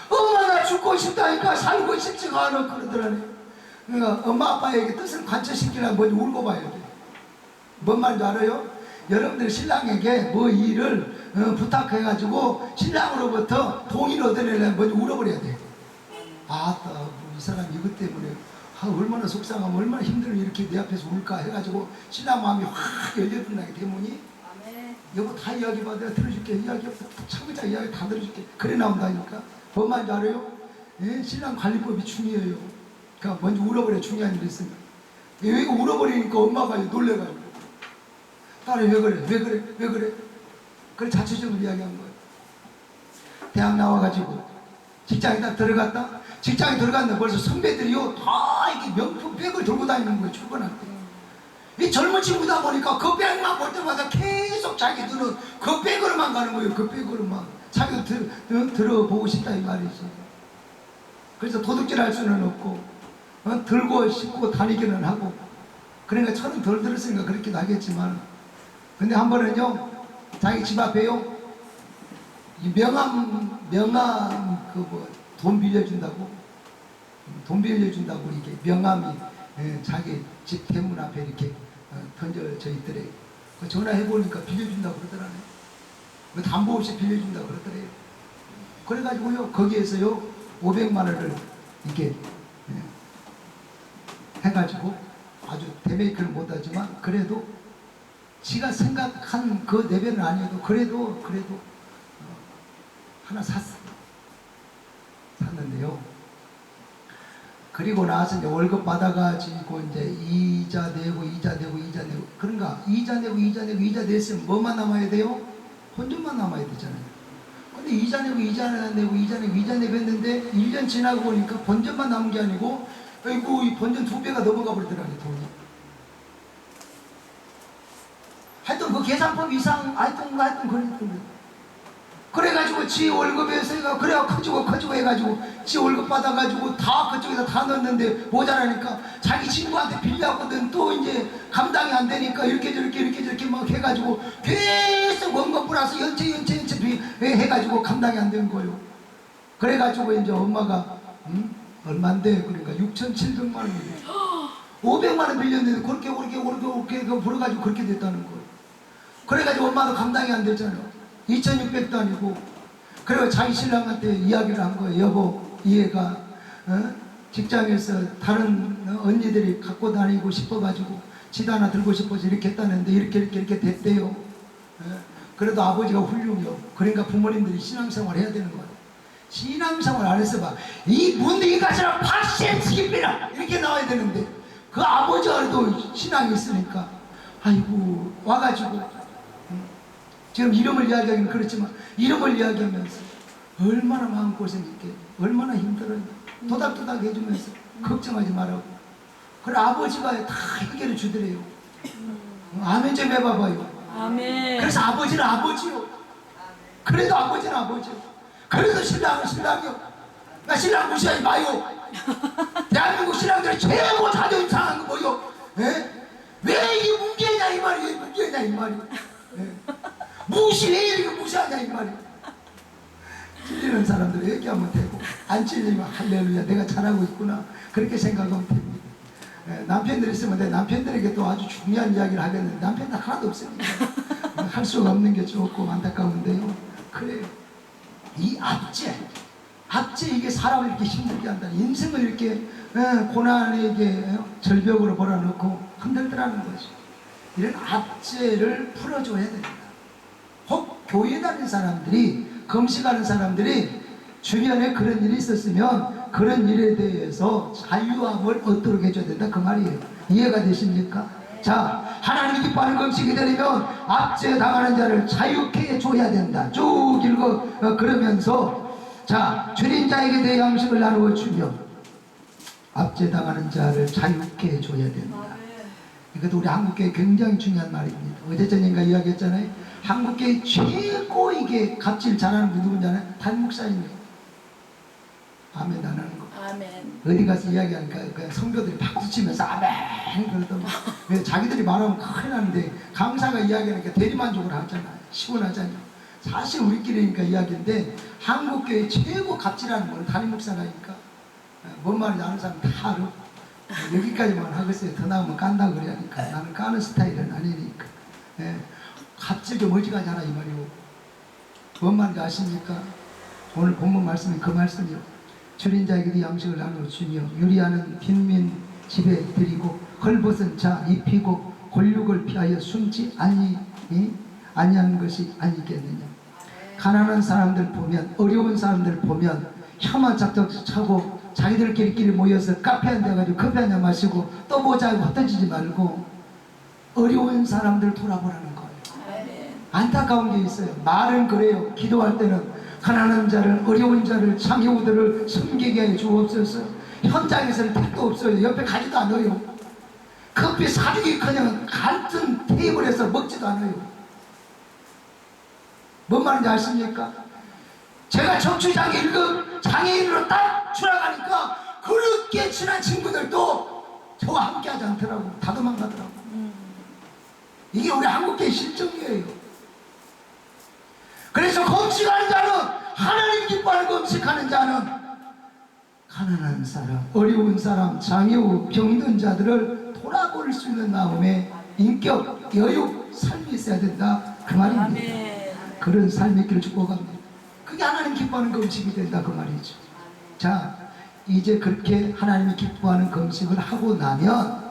엄마 나 죽고 싶다니까 살고 싶지가 않아 그러더라니. 그러니까 엄마 아빠에게 뜻을 관철시키려면 먼저 울고 봐야 돼. 뭔 말인지 알아요? 여러분들 신랑에게 뭐 일을 부탁해가지고 신랑으로부터 동의를 얻어내려면 먼저 울어버려야 돼. 아따 이 사람 이것 때문에 얼마나 속상하면 얼마나 힘들면 이렇게 내 앞에서 울까 해가지고 신랑 마음이 확 열려든다게 되문이 여보 다 이야기봐 내가 들어줄게 이야기 차근차 이야기 다 들어줄게 그래 나온다니까. 뭔 말인지 알아요? 예? 신랑 관리법이 중요해요. 그러니까 먼저 울어버려 중요한 일이 있으면. 왜 울어버리니까 엄마가 놀래가지고 딸이 왜 그래 왜 그래 왜 그래 그래 자체적으로 이야기한 거예요. 대학 나와가지고 직장에 딱 들어갔다 직장에 들어갔는데 벌써 선배들이요 다 이렇게 명품 백을 들고 다니는 거예요. 출근할 때. 이 젊은 친구다 보니까 그 백만 볼 때마다 계속 자기 눈은 그 백으로만 가는 거예요. 그 백으로만 자기도 들어보고 싶다 이 말이죠. 그래서 도둑질 할 수는 없고 들고 싣고 다니기는 하고 그러니까 철은 덜 들었으니까 그렇게 하겠지만 근데 한 번은요 자기 집 앞에요 이 명함 그 뭐 돈 빌려준다고 돈 빌려준다고 이게 명함이 자기 집 대문 앞에 이렇게 던져져 있더래요. 전화해보니까 빌려준다고 그러더라고요. 담보 없이 빌려준다고 그러더래요. 그래가지고요, 거기에서요, 500만 원을 이렇게 해가지고 아주 대메이크를 못하지만 그래도 지가 생각한 그 레벨은 아니어도 그래도 하나 샀는데요. 그리고 나서 이제 월급 받아가지고 이제 이자 내고 그런가 이자 내고 냈으면 뭐만 남아야 돼요? 본전만 남아야 되잖아요. 근데 이자 내고 했는데 1년 지나고 보니까 본전만 남은 게 아니고 아이고 이 본전 2배가 넘어가 버리더라고요, 돈이. 하여튼 그 계산법 이상 하여튼 그랬던 그래가지고 지 월급에서 그래야 커지고 해가지고 지 월급 받아가지고 다 그쪽에다 다 넣었는데 모자라니까 자기 친구한테 빌려거든. 또 이제 감당이 안 되니까 이렇게 저렇게 막 해가지고 계속 원금 플러스 연체 해가지고 감당이 안 되는 거예요. 그래가지고 이제 엄마가 얼만데 그러니까 6,700만 원이에요. 500만 원 빌렸는데 그렇게 벌어가지고 그렇게 됐다는 거예요. 그래가지고 엄마도 감당이 안 됐잖아요. 2,600도 아니고. 그리고 자기 신랑한테 이야기를 한 거예요. 여보, 얘가 직장에서 다른 언니들이 갖고 다니고 싶어가지고 지도 하나 들고 싶어서 이렇게 했다는데 이렇게 됐대요. 그래도 아버지가 훌륭해요. 그러니까 부모님들이 신앙생활 해야 되는 거예요. 신앙생활 안 해서 봐. 이 문둥이가시랑 박신스킵니다 이렇게 나와야 되는데 그 아버지가 또 신앙이 있으니까 아이고 와가지고 지금 이름을 이야기하기는 그렇지만 이름을 이야기하면서 얼마나 마음고생이 있게 얼마나 힘들어요. 도닥도닥 해주면서 걱정하지 말라고. 그래 아버지가 다 해결해 주더래요. 아멘 좀 해봐봐요. 아멘. 그래서 아버지는 아버지요. 그래도 아버지는 아버지요. 그래도 신랑은 신랑이요. 나 신랑 무시하지 마요. 대한민국 신랑들이 최고 자존심 상한 거 뭐요? 왜 이게 문제냐 이 말이에요. 문제냐 이 말이에요. 무시 왜 이렇게 무시하냐 이 말이에요. 찔리는 사람들 얘기하면 되고 안 찔리면 할렐루야 내가 잘하고 있구나 그렇게 생각하면 됩니다. 남편들 있으면 내 남편들에게 또 아주 중요한 이야기를 하겠는데 남편들 하나도 없습니다. 할 수가 없는 게 좋고 안타까운데요. 그래요. 이 압제 이게 사람을 이렇게 힘들게 한다. 인생을 이렇게 고난에게 절벽으로 몰아넣고 흔들더라는 거죠. 이런 압제를 풀어줘야 됩니다. 혹 교회 다니는 사람들이 금식하는 사람들이 주변에 그런 일이 있었으면 그런 일에 대해서 자유함을 얻도록 해줘야 된다 그 말이에요. 이해가 되십니까? 자, 하나님이 기뻐하는 금식이 되려면 압제 당하는 자를 자유케 해줘야 된다. 쭉 읽어 그러면서 자 줄인 자에게 대해 양식을 나누어 주며 압제 당하는 자를 자유케 해줘야 된다. 이것도 우리 한국교회 굉장히 중요한 말입니다. 어제 저녁인가 이야기했잖아요. 한국교회 최고 이게 갑질 잘하는 분 누군지 알아요? 단목사님이에요. 아멘 안 하는 거. 아멘. 어디 가서 이야기하니까 그냥 성도들이 박수치면서 아멘 그러더만. 왜 자기들이 말하면 큰일 나는데 강사가 이야기하니까 대리만족을 하잖아요. 시원하잖아요. 사실 우리끼리니까 이야기인데 한국교회 최고 갑질하는 분은 담임목사라니까. 뭔 말인지 아는 사람 다 알아. 여기까지만 하겠어요. 더 나오면 깐다고 그러니까 나는 까는 스타일은 아니니까. 갑질 좀 어지간하잖아 이 말이오. 뭔 말인지 아십니까? 오늘 본문 말씀은 그 말씀이요. 줄인 자에게도 양식을 나누어 주며 유리하는 빈민 집에 드리고 헐벗은 자 입히고 골육을 피하여 숨지 아니한 것이 아니겠느냐. 가난한 사람들 보면 어려운 사람들 보면 혀만 작작 차고 자기들끼리 모여서 카페 한대 가지고 커피 한잔 마시고 또 보자고 헛되지지 말고 어려운 사람들 돌아보라는 거예요. 안타까운 게 있어요. 말은 그래요. 기도할 때는 가난한 자를 어려운 자를 장애우들을 섬기게 해 주옵소서. 현장에서는 택도 없어요. 옆에 가지도 않아요. 커피 사주기 그냥 같은 테이블에서 먹지도 않아요. 뭔 말인지 아십니까? 제가 척추장애 1급 장애인으로 딱 출항하니까 그렇게 친한 친구들도 저와 함께 하지 않더라고. 다 도망가더라고. 이게 우리 한국교회 실정이에요. 그래서 금식하는 자는 하나님 기뻐하는 금식하는 자는 가난한 사람, 어려운 사람, 장애우, 병든 자들을 돌아볼 수 있는 마음에 인격, 여유, 삶이 있어야 된다 그 말입니다. 아멘. 그런 삶의 길을 축복합니다. 그게 하나님 기뻐하는 금식이 된다 그 말이죠. 자, 이제 그렇게 하나님이 기뻐하는 금식을 하고 나면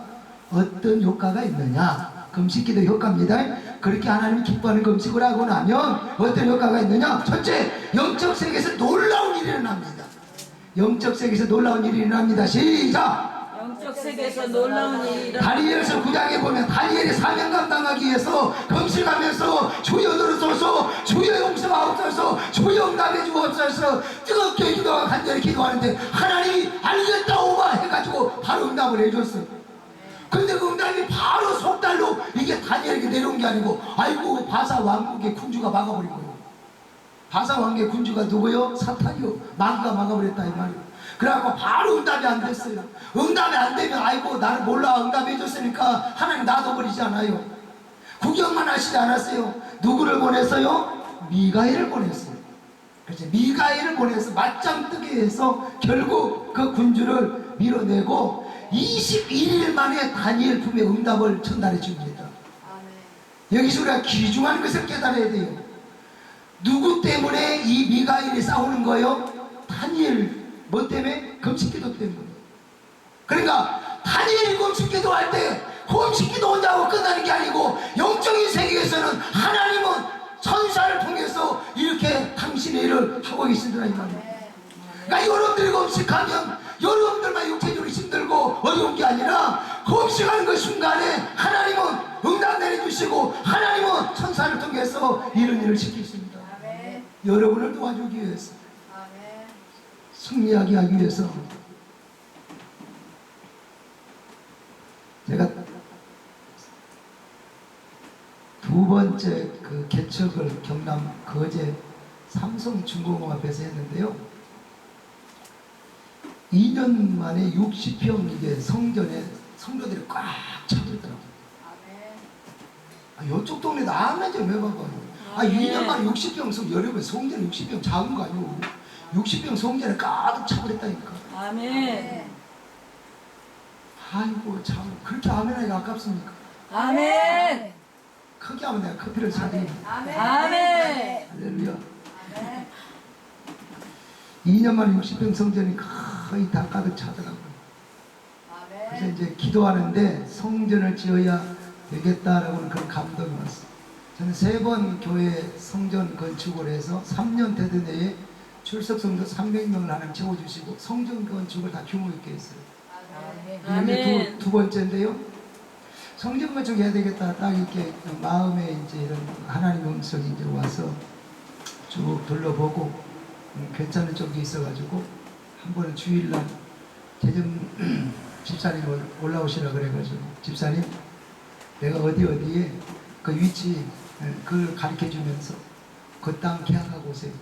어떤 효과가 있느냐? 금식기도 효과입니다. 그렇게 하나님이 기뻐하는 금식을 하고 나면 어떤 효과가 있느냐? 첫째, 영적 세계에서 놀라운 일이 일어납니다. 영적 세계에서 놀라운 일이 일어납니다. 시작! 영적 세계에서 놀라운 일이 일어나. 다니엘서 9장에 보면 다니엘이 사명 감당하기 위해서 금식하면서 주여 들으소서, 주여 용서하옵소서, 주여 응답해 주옵소서 뜨겁게 기도하고 간절히 기도하는데 하나님이 알겠다 오바 해가지고 바로 응답을 해줬어요. 근데 그 응답이 바로 속달로 이게 다니엘에게 내려온 게 아니고 아이고 바사 왕국의 군주가 막아버린 거예요. 바사 왕국의 군주가 누구요? 사탄이요. 마귀가 막아버렸다 이 말이에요. 그래갖고 바로 응답이 안 됐어요. 응답이 안 되면 아이고 나를 몰라 응답해 줬으니까 하나님 놔둬버리지 않아요. 구경만 하시지 않았어요. 누구를 보냈어요? 미가엘을 보냈어요. 그렇죠. 미가엘을 보내서 맞짱 뜨게 해서 결국 그 군주를 밀어내고 21일 만에 다니엘 품에 응답을 전달해 줍니다. 여기서 우리가 귀중한 것을 깨달아야 돼요. 누구 때문에 이 미가엘이 싸우는 거예요? 다니엘 뭐 때문에? 금식기도 때문에. 그러니까 다니엘이 금식기도 할 때 금식기도 온다고 끝나는 게 아니고 영적인 세계에서는 하나님은 천사를 통해서 이렇게 당신의 일을 하고 계시더라 이 말이에요. 그러니까 여러분들이 금식하면 여러분들만 육체적으로 힘들고 어려운 게 아니라 금식하는 그 순간에 하나님은 응답 내려주시고 하나님은 천사를 통해서 이런 일을 시키십니다. 여러분을 도와주기 위해서, 승리하게 하기 위해서. 제가 두 번째 그 개척을 경남 거제 삼성중공업 앞에서 했는데요. 2년 만에 60평 이게 성전에 성도들이 꽉 차더라고요. 이쪽 동네도 아무나 좀 해봐봐요. 2년 만에 60평 성, 여러분 성전 60평 작은 거 아니고 60평 성전에 가득 차버렸다니까. 아멘. 아이고 참 그렇게 아멘하기가 아깝습니까? 아멘. 크게 하면 내가 커피를 사드립니다. 아멘. 할렐루야. 2년 만에 60평 성전이 거의 다 가득 차더라고요. 그래서 이제 기도하는데 성전을 지어야 되겠다라고는 그런 감동이 왔어요. 저는 3번 교회 성전 건축을 해서 3년 되던 해에 출석 성도 300명을 하나님 채워주시고 성전 건축을 다 규모 있게 했어요. 아멘. 두 번째인데요. 성전 건축 해야 되겠다 딱 이렇게 마음에 이제 이런 하나님 음성이 이제 와서 쭉 둘러보고 괜찮은 쪽이 있어가지고 한 번은 주일날 재정 집사님 올라오시라 그래가지고 집사님 내가 어디에 그 위치 그걸 가르쳐 주면서 그 땅 계약하고 오세요.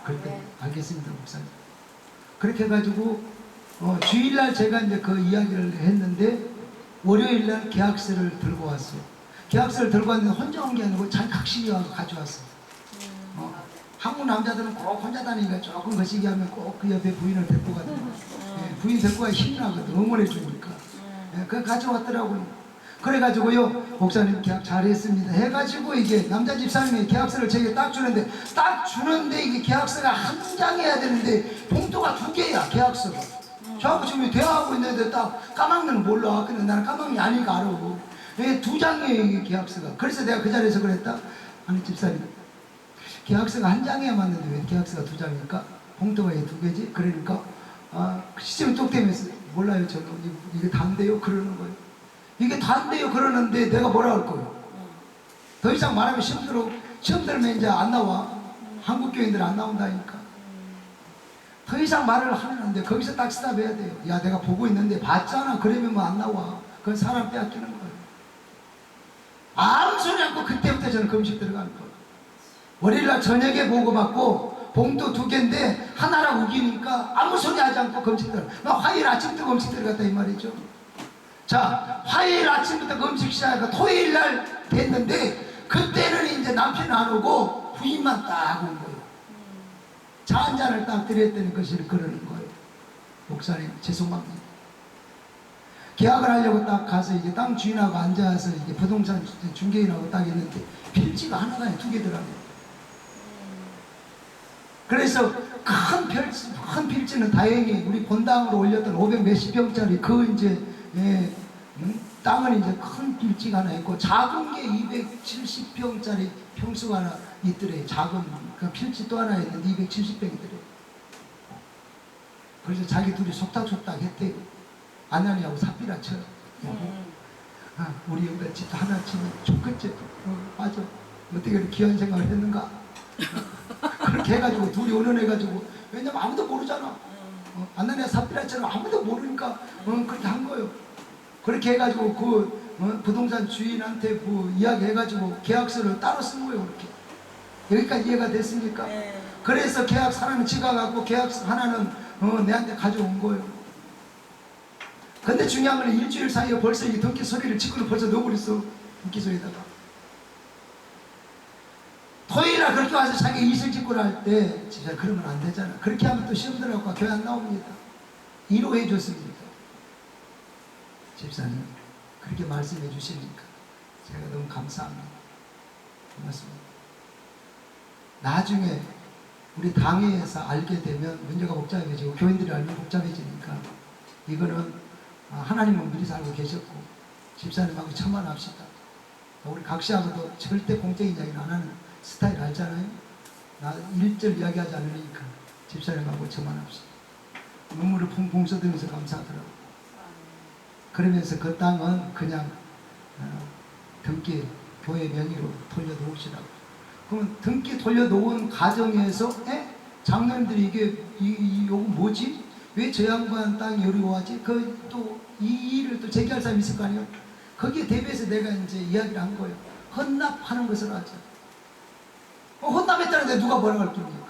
그랬더니 알겠습니다 목사님. 그렇게 해가지고 주일날 제가 이제 그 이야기를 했는데 월요일날 계약서를 들고 왔어요. 계약서를 들고 왔는데 혼자 온 게 아니고 자기 각식이 와서 가져왔어요. 한국 남자들은 꼭 혼자 다니니까 조금 거시기 하면 꼭 그 옆에 부인을 데리고 가더라고요. 부인 데리고 가야 힘이 나거든. 응원해 주니까. 그거 가져왔더라고요. 그래가지고요, 목사님 계약 잘했습니다 해가지고 이게 남자 집사님이 계약서를 제게 딱 주는데 이게 계약서가 한 장이어야 되는데 봉투가 2개야 계약서가. 저하고 지금 대화하고 있는데 딱 까막는 몰라. 근데 나는 까막이 아니까 알아. 2장이에요 이게 계약서가. 그래서 내가 그 자리에서 그랬다. 아니 집사님 계약서가 한 장이야 맞는데 왜 계약서가 2장일까? 봉투가 왜 2개지? 그러니까 시점이 뚝 되면서 몰라요 저는 이게 단데요 그러는 거예요. 이게 단데요 그러는데 내가 뭐라 할 거예요? 더 이상 말하면 시험 들면 이제 안 나와. 한국 교인들 안 나온다니까. 더 이상 말을 하면 안 돼. 거기서 딱 스탑해야 돼요. 야 내가 보고 있는데 봤잖아. 그러면 뭐 안 나와. 그건 사람 빼앗기는 거예요. 아무 소리 않고 그때부터 저는 금식 들어가는 거예요. 월요일날 저녁에 보고받고 봉투 2개인데 하나랑 우기니까 아무 소리 하지 않고 금식 들어가. 나 화요일 아침부터 금식 들어갔다 이 말이죠. 자, 화요일 아침부터 금식 시작하니까 토요일날 됐는데 그때는 이제 남편 안 오고 부인만 딱 온 거예요. 차 한 잔을 딱 드렸더니 그것을 그러는 거예요. 목사님 죄송합니다. 계약을 하려고 딱 가서 이제 땅 주인하고 앉아서 이제 부동산 중개인하고 딱 있는데 필지가 하나가 아니라 두 개더라고요. 그래서 큰 필지는 다행히 우리 본당으로 올렸던 500 몇십 평짜리 그 이제 땅은 이제 큰 필지가 하나 있고 작은 게 270평짜리 평수가 하나 있더래요. 작은 그 필지 또 하나 있는데 270평이더래요. 그래서 자기 둘이 속닥속닥 했대요. 아나니하고 삽비라처럼. 우리 여기다 집 하나 치면 좋겠지. 맞아. 어떻게 그렇게 귀한 생각을 했는가. 그렇게 해가지고 둘이 의논해가지고 왜냐면 아무도 모르잖아. 아나니아 삽비라처럼 아무도 모르니까 그렇게 한 거예요. 그렇게 해가지고 그 부동산 주인한테 그 이야기해가지고 계약서를 따로 쓴 거예요. 그렇게 여기까지 이해가 됐습니까? 그래서 계약서 하나는 지가갖고 계약서 하나는 내한테 가져온 거예요. 근데 중요한 건 일주일 사이에 벌써 이 등기 소리를 짓고는 벌써 넣어버렸어. 등기소에다가 토요일날 그렇게 와서 자기 이실 짓고를 할 때 진짜 그러면 안 되잖아. 그렇게 하면 또 시험 들어가고 교회 안 나옵니다. 이로해 줬습니다. 집사님 그렇게 말씀해 주시니까 제가 너무 감사합니다. 고맙습니다. 나중에 우리 당회에서 알게 되면 문제가 복잡해지고 교인들이 알면 복잡해지니까 이거는 하나님은 미리 알고 계셨고 집사님하고 처만합시다. 우리 각시하고도 절대 공적인 이야기는 안 하는 스타일 알잖아요. 나 일절 이야기하지 않으니까 집사님하고 처만합시다. 눈물을 펑펑 쏟으면서 감사하더라고요. 그러면서 그 땅은 그냥 등기 교회 명의로 돌려놓으시라고. 그러면 등기 돌려놓은 가정에서 장로님들이 이게 요거 뭐지? 왜 저 양반 땅이 어려워하지? 그 또 이 일을 또 제기할 사람이 있을 거 아니에요? 거기에 대비해서 내가 이제 이야기를 한 거예요. 헌납하는 것을 하자. 헌납했다는데 누가 뭐라고 할 겁니까?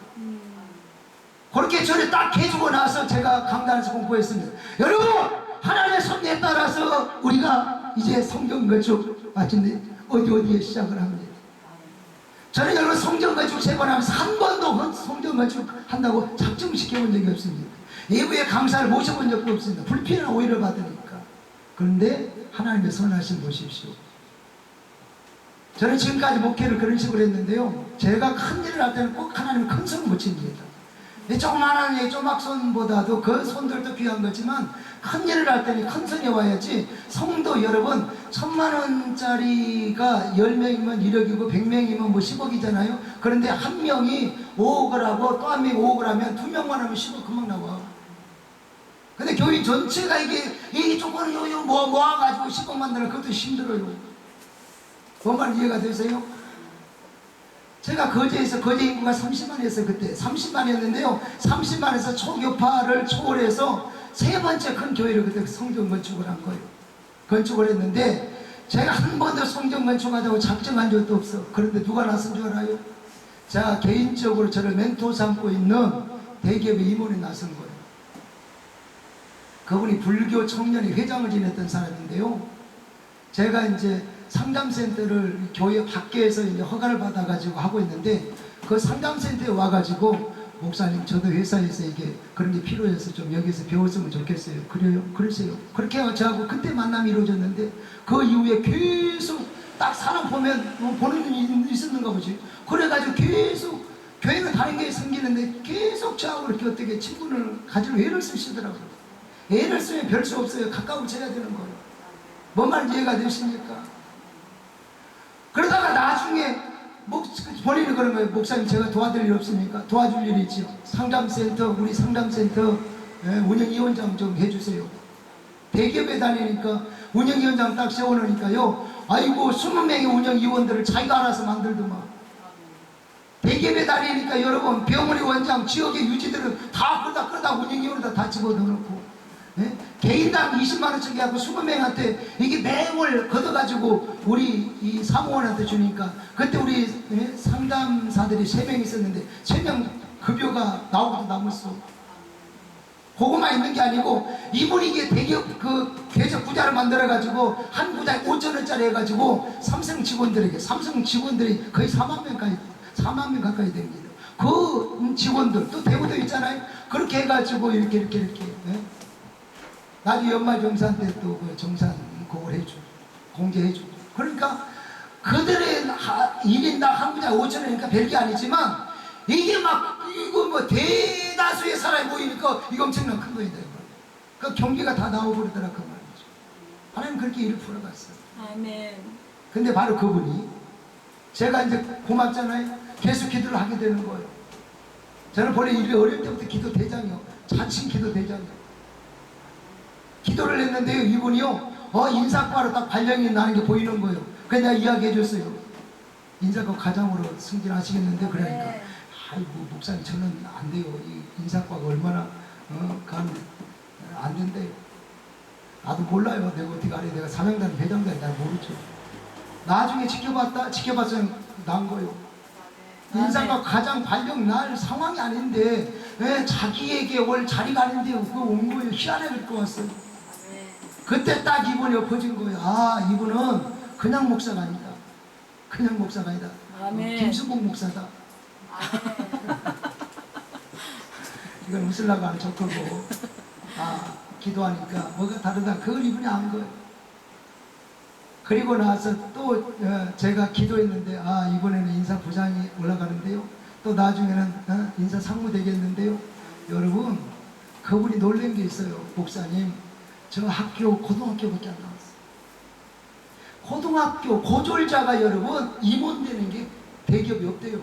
그렇게 저를 딱 해주고 나서 제가 강단에서 공부했습니다. 여러분! 하나님의 섭리에 따라서 우리가 이제 성경 건축 마침내 어디에 시작을 합니다. 저는 여러분 성경 건축 3번 하면서 한 번도 성경 건축 한다고 작정시켜본 적이 없습니다. 예부의 강사를 모셔본 적도 없습니다. 불필요한 오해를 받으니까. 그런데 하나님의 선하신 보십시오. 저는 지금까지 목회를 그런 식으로 했는데요. 제가 큰 일을 할 때는 꼭 하나님의 큰 손을 못 칩니다. 조그만한 조막손보다도 그 손들도 귀한 거지만 큰 일을 할 때는 큰 손이 와야지. 성도 여러분 10,000,000원짜리가 10명이면 1억이고 100명이면 뭐 10억이잖아요. 그런데 한 명이 5억을 하고 또 한 명이 5억을 하면 2명만 하면 10억 금방 나와. 근데 교인 전체가 이게 조금 모아가지고 10억 만드는 그것도 힘들어요. 뭔 말 이해가 되세요? 제가 거제에서 거제 인구가 30만이었어요. 그때 30만이었는데요 30만에서 초교파를 초월해서 세 번째 큰 교회를 그때 성전 건축을 한 거예요. 건축을 했는데 제가 한 번도 성전 건축하자고 작정한 적도 없어. 그런데 누가 나선 줄 알아요? 제가 개인적으로 저를 멘토 삼고 있는 대기업의 임원이 나선 거예요. 그분이 불교 청년회 회장을 지냈던 사람인데요. 제가 이제 상담센터를 교회 밖에서 이제 허가를 받아가지고 하고 있는데 그 상담센터에 와가지고 목사님 저도 회사에서 이게 그런 게 필요해서 좀 여기서 배웠으면 좋겠어요. 그래요? 그러세요. 그렇게 해서 저하고 그때 만남이 이루어졌는데 그 이후에 계속 딱 사람 보면 보는 눈이 있었는가 보지. 그래가지고 계속 교회가 다른 게 생기는데 계속 저하고 이렇게 어떻게 친분을 가지고 애를 쓰시더라고요. 애를 쓰면 별 수 없어요. 가까워져야 되는 거예요. 뭔 말인지 이해가 되십니까? 그러다가 나중에 본인이 그런 거예요. 목사님 제가 도와드릴 일 없습니까? 도와줄 일이 있죠. 상담센터 우리 상담센터 운영위원장 좀 해주세요. 대기업에 다니니까 운영위원장 딱 세워놓으니까요. 아이고 20명의 운영위원들을 자기가 알아서 만들더만. 대기업에 다니니까 여러분 병원의 원장 지역의 유지들은 다 그러다 운영위원으로 다 집어넣어놓고 개인당 20만원씩 해갖고 20명한테 이게 매월 걷어가지고 우리 이 사무원한테 주니까 그때 우리 상담사들이 3명 있었는데 3명 급여가 나오고도 남았어. 그거만 있는 게 아니고 이분이 이게 대기업 그 계좌 부자를 만들어가지고 한 부자에 5,000원짜리 해가지고 삼성 직원들이 거의 4만 명 가까이 됩니다. 그 직원들 또 대우도 있잖아요. 그렇게 해가지고 이렇게 예? 나중에 연말정산 때 또 그 정산 그걸 해주고 공개해주고. 그러니까 그들의 1인당 한 분야 5,000원이니까 별게 아니지만 이게 막 이거 뭐 대다수의 사람이 모이니까 이거 엄청난 큰 거이다. 그 경비가 다 나오버리더라 그 말이죠. 하나님 그렇게 일을 풀어갔어요. 아멘. 근데 바로 그분이 제가 이제 고맙잖아요. 계속 기도를 하게 되는 거예요. 저는 본래 일이 어릴 때부터 기도 대장이요. 자칭 기도 대장이요. 기도를 했는데요. 이분이요. 인사과로 딱 발령이 나는 게 보이는 거예요. 그래서 내가 이야기해 줬어요. 인사과 과장으로 승진하시겠는데 그러니까 아이고 목사님 저는 안 돼요. 이 인사과가 얼마나 안 된대요. 나도 몰라요. 내가 어떻게 알아요. 내가 사명단 회장단 잘 모르죠. 나중에 지켜봤어요. 난 거예요. 인사과 과장 발령 날 상황이 아닌데 왜 자기에게 올 자리가 아닌데 그거 온 거예요. 희한하게 듣고 왔어요. 그때 딱 이분이 엎어진 거예요. 아 이분은 그냥 목사가 아니다. 그냥 목사가 아니다. 아멘. 김수봉 목사다. 이건 웃으려고 하는 척하고 기도하니까 뭐가 다르다. 그걸 이분이 안 거예요. 그리고 나서 또 제가 기도했는데 이번에는 인사부장이 올라가는데요. 또 나중에는 인사상무 되겠는데요. 여러분 그분이 놀란 게 있어요. 목사님 저 학교 고등학교밖에 안 나왔어요. 고등학교 고졸자가 여러분 임원 되는 게 대기업이 없대요.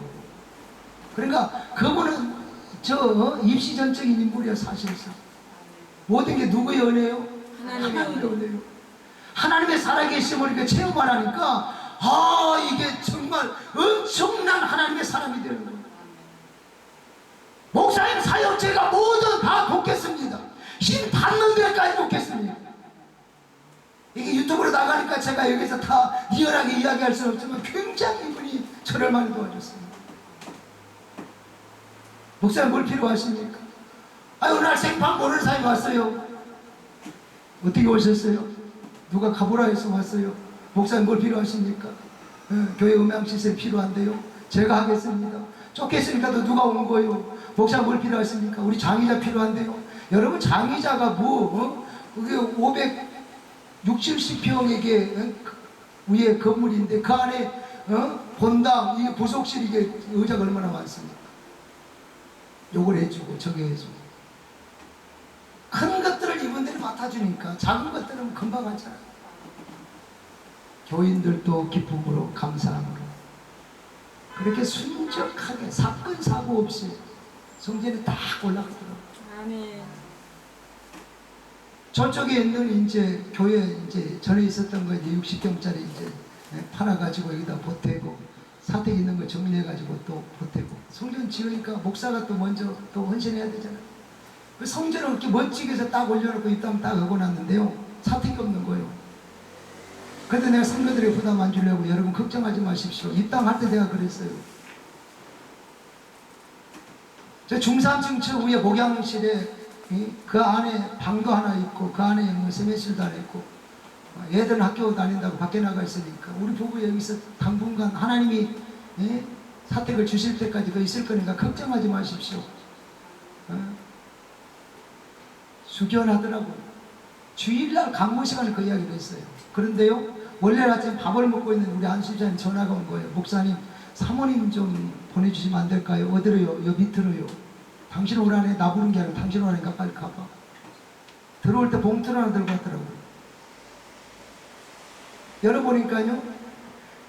그러니까 그분은 입시 전적인 인물이야. 사실상 모든 게 누구의 은혜요? 하나님의 은혜요. 하나님의 살아계심을 이렇게 체험을 하니까 이게 정말 엄청난 하나님의 사람이 되는 거예요. 목사님 사역 제가 모두 다 돕겠습니다. 힘 닿는 데까지 돕겠습니다. 이게 유튜브로 나가니까 제가 여기서 다 리얼하게 이야기할 수는 없지만 굉장히 이분이 저를 많이 도와줬습니다. 목사님 뭘 필요하십니까? 어느 날 생판 모르는 사람이 왔어요. 어떻게 오셨어요? 누가 가보라 해서 왔어요. 목사님 뭘 필요하십니까? 교회 음향시설 필요한데요. 제가 하겠습니다. 쫓겼으니까 또 누가 온 거예요? 목사님 뭘 필요하십니까? 우리 장의자 필요한데요. 여러분 장의자가 그게 560, 70평에게 위에 건물인데 그 안에 본당, 이게 부속실, 이게 의자가 얼마나 많습니까? 요걸 해주고 저게 해주고 큰 것들을 이분들이 맡아주니까 작은 것들은 금방 하잖아요. 교인들도 기쁨으로 감사함으로 그렇게 순적하게 사건 사고 없이 성전에 딱 올라가더라고요. 아멘. 저쪽에 있는 이제 교회 이제 전에 있었던 거 이제 60평짜리 이제 팔아가지고 여기다 보태고 사택 있는 거 정리해가지고 또 보태고 성전 지으니까 목사가 또 먼저 또 헌신해야 되잖아요. 그 성전을 이렇게 멋지게 해서 딱 올려놓고 입담 딱 하고 났는데요. 사택이 없는 거예요. 그래도 내가 성도들의 부담 안 주려고 여러분 걱정하지 마십시오. 입당할 때 내가 그랬어요. 저 중산층 층 위에 목양실에 그 안에 방도 하나 있고 그 안에 뭐 세면실도 하나 있고 애들은 학교 다닌다고 밖에 나가 있으니까 우리 부부 여기서 당분간 하나님이 사택을 주실 때까지 그 있을 거니까 걱정하지 마십시오. 숙연하더라고요. 주일날 강모 시간에 그 이야기를 했어요. 그런데요 원래 아침 밥을 먹고 있는 우리 안수자님 전화가 온 거예요. 목사님 사모님 좀 보내주시면 안 될까요? 어디로요? 여 밑으로요. 당신 오라네. 나 부른 게 아니라 당신 오라니까 빨리 가봐. 들어올 때 봉투를 하나 들고 왔더라고요. 열어보니까요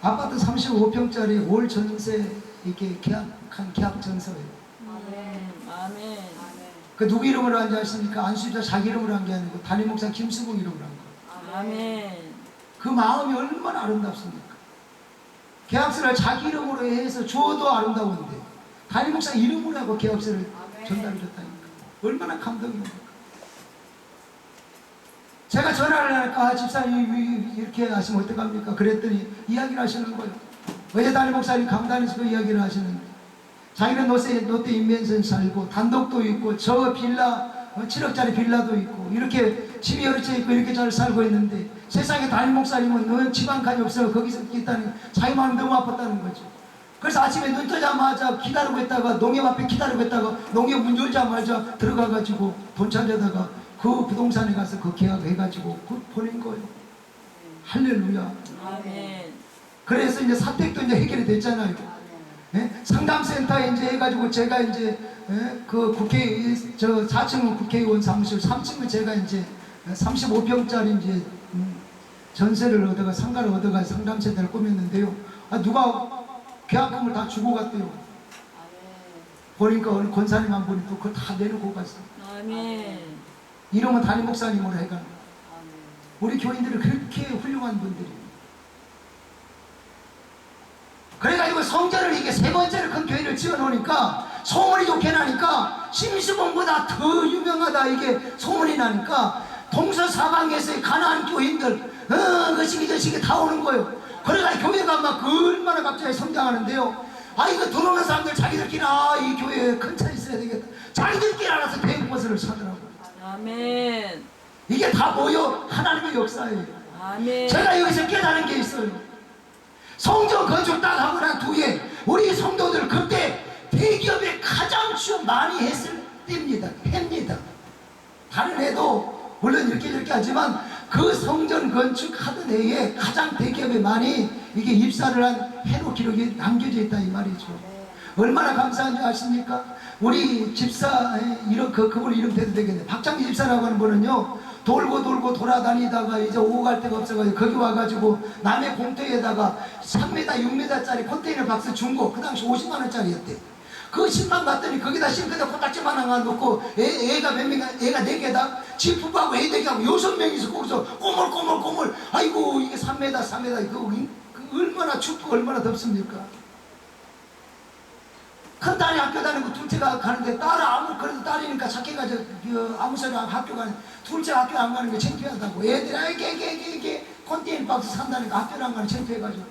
아파트 35평짜리 올 전세 이렇게 계약한 계약 전서예요. 아멘. 아멘. 그 누구 이름으로 한지 아십니까? 안수자 자기 이름으로 한 게 아니고 담임 목사 김수봉 이름으로 한 거예요. 아멘. 그 마음이 얼마나 아름답습니까? 계약서를 자기 이름으로 해서 주어도 아름다운데 담임 목사 이름으로 하고 계약서를 전달해 줬다니까 얼마나 감동입니까? 제가 전화를 하니까 집사님 이렇게 하시면 어떡합니까? 그랬더니 이야기를 하시는 거예요. 어제 담임 목사님 강단에서 그 이야기를 하시는데 자기는 롯데 인벤션 살고 단독도 있고 저 빌라 7억짜리 빌라도 있고 이렇게 집이 여러 채 있고 이렇게 잘 살고 있는데 세상에 담임 목사님은 집 한 칸이 없어 거기서 있다니 자기 마음이 너무 아팠다는 거죠. 그래서 아침에 눈 뜨자마자 기다리고 있다가 농협 앞에 기다리고 있다가 농협 문 열자마자 들어가가지고 돈 찾아다가 그 부동산에 가서 그 계약해가지고 그 보낸 거예요. 할렐루야. 아멘. 그래서 이제 사택도 이제 해결이 됐잖아요. 예? 상담센터에 이제 해가지고 제가 이제 그 국회 저 4층은 국회의원 사무실, 3층은 제가 이제 35평짜리 이제 전세를 얻어가 상가를 얻어가 상담센터를 꾸몄는데요. 누가 계약금을 다 주고 갔대요. 보니까 어느 권사님만 보니 또 그걸 다 내놓고 갔어. 아멘. 이러면 담임 목사님으로 해가. 우리 교인들은 그렇게 훌륭한 분들이. 그래가지고 성전을 이게 세 번째로 큰 교회를 지어놓으니까 소문이 좋게 나니까 심수봉보다 더 유명하다 이게 소문이 나니까 동서사방에서의 가난한 교인들 그 시기 저 시기 다 오는 거예요. 그래가지고 교회가 막 얼마나 갑자기 성장하는데요. 이거 들어오는 사람들 자기들끼리 이 교회에 큰 차 있어야 되겠다. 자기들끼리 알아서 대형 버스를 사더라고요. 아멘. 이게 다 뭐요? 하나님의 역사예요. 아멘. 제가 여기서 깨달은 게 있어요. 성전 건축 딱 하고 난 뒤에 우리 성도들 그때 대기업에 가장 취업 많이 했을 때입니다. 해입니다. 다른 해도 물론 이렇게 하지만 그 성전 건축하던 해에 가장 대기업에 많이 이게 입사를 한 해로 기록이 남겨져 있다 이 말이죠. 얼마나 감사한 줄 아십니까? 우리 집사 이름 그분 이름 대도 되겠네. 박장기 집사라고 하는 분은요 돌고 돌아다니다가 이제 오고 갈 데가 없어가지고 거기 와가지고 남의 공터에다가 3m 6m짜리 컨테이너 박스 중고 그 당시 50만원짜리였대. 그 10만 받더니 거기다 싱크대 코딱지만 하나 놓고 애가 몇 명, 애가 4개다 지프하고 애 4개하고 6명이서 거기서 꼬물꼬물 아이고 이게 3m 그거 얼마나 춥고 얼마나 덥습니까? 큰 딸이 학교 다니고 둘째가 가는데 그래도 딸이니까 착해가지고 아무 소리 안 학교 가는 둘째가 학교 안 가는 게 창피하다고 애들이 이게 컨테이너 박스 산다니까 학교를 안 가는 창피해가지고